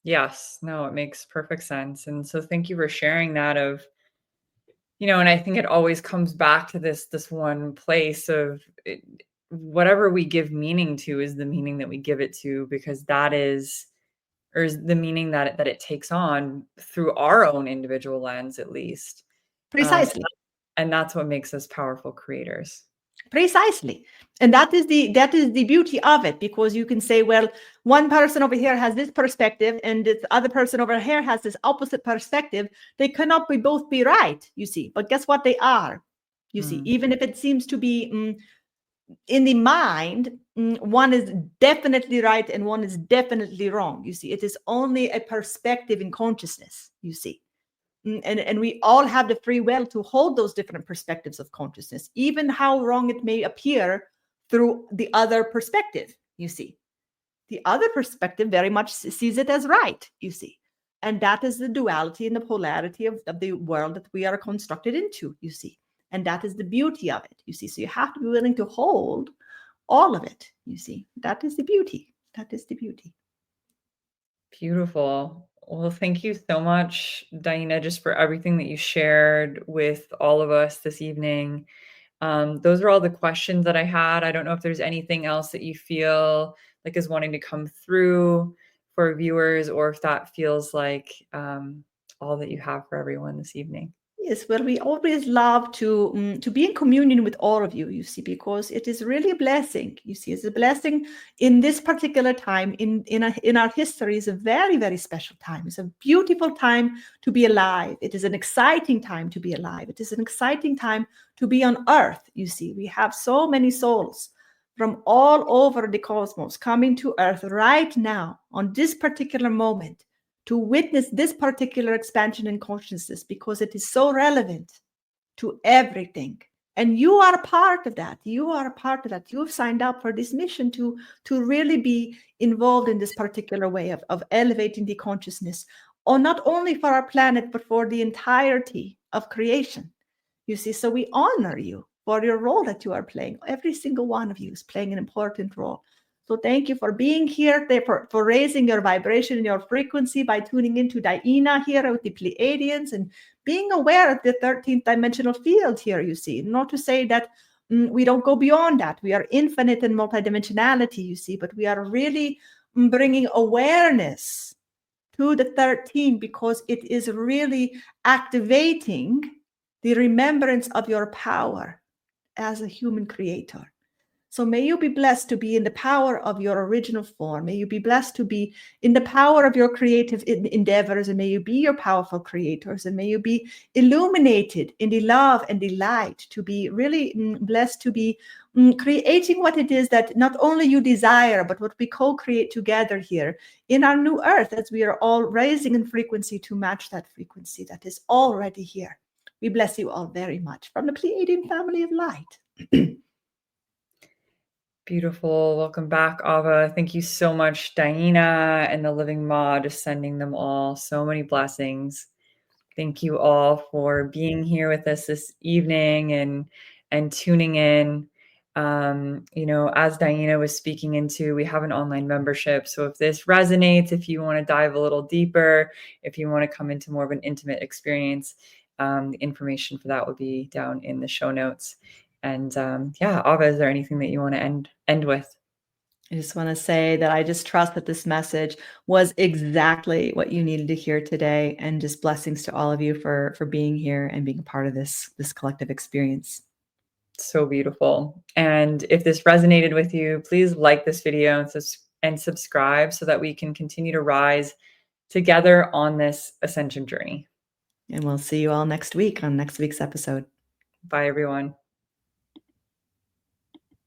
Yes, no, it makes perfect sense. And so thank you for sharing that and I think it always comes back to this one place of whatever we give meaning to is the meaning that we give it to, because that is, or is the meaning that it takes on through our own individual lens, at least. Precisely. And that's what makes us powerful creators. Precisely. And that is the beauty of it, because you can say, well, one person over here has this perspective and this other person over here has this opposite perspective. They cannot both be right, you see. But guess what? They are, you see. Even if it seems to be in the mind, one is definitely right and one is definitely wrong, you see. It is only a perspective in consciousness, you see. And we all have the free will to hold those different perspectives of consciousness, even how wrong it may appear through the other perspective, you see. The other perspective very much sees it as right, you see. And that is the duality and the polarity of the world that we are constructed into, you see. And that is the beauty of it, you see. So you have to be willing to hold all of it, you see. That is the beauty. That is the beauty. Beautiful. Well, thank you so much, DiYeena, just for everything that you shared with all of us this evening. Those are all the questions that I had. I don't know if there's anything else that you feel like is wanting to come through for viewers, or if that feels like all that you have for everyone this evening. Yes, well, we always love to be in communion with all of you, you see, because it is really a blessing. You see, it's a blessing in this particular time in our history. Is a very, very special time. It's a beautiful time to be alive. It is an exciting time to be alive. It is an exciting time to be on Earth. You see, we have so many souls from all over the cosmos coming to Earth right now on this particular moment, to witness this particular expansion in consciousness, because it is so relevant to everything. And you are a part of that. You are a part of that. You've signed up for this mission to really be involved in this particular way of elevating the consciousness, or not only for our planet, but for the entirety of creation. You see, so we honor you for your role that you are playing. Every single one of you is playing an important role. So thank you for being here, for raising your vibration and your frequency by tuning into DiYeena here with the Pleiadians and being aware of the 13th dimensional field here, you see. Not to say that we don't go beyond that. We are infinite in multidimensionality, you see, but we are really bringing awareness to the 13 because it is really activating the remembrance of your power as a human creator. So may you be blessed to be in the power of your original form. May you be blessed to be in the power of your creative endeavors, and may you be your powerful creators, and may you be illuminated in the love and the light, to be really blessed to be creating what it is that not only you desire, but what we co-create together here in our new earth, as we are all raising in frequency to match that frequency that is already here. We bless you all very much from the Pleiadian family of light. Beautiful. Welcome back, Ava. Thank you so much, DiYeena and the Living Ma, just sending them all so many blessings. Thank you all for being here with us this evening and tuning in. As DiYeena was speaking into, we have an online membership. So if this resonates, if you want to dive a little deeper, if you want to come into more of an intimate experience, the information for that will be down in the show notes. And Ava, is there anything that you want to end with? I just want to say that I just trust that this message was exactly what you needed to hear today, and just blessings to all of you for being here and being a part of this collective experience. So beautiful. And if this resonated with you, please like this video and subscribe so that we can continue to rise together on this ascension journey. And we'll see you all next week on next week's episode. Bye, everyone.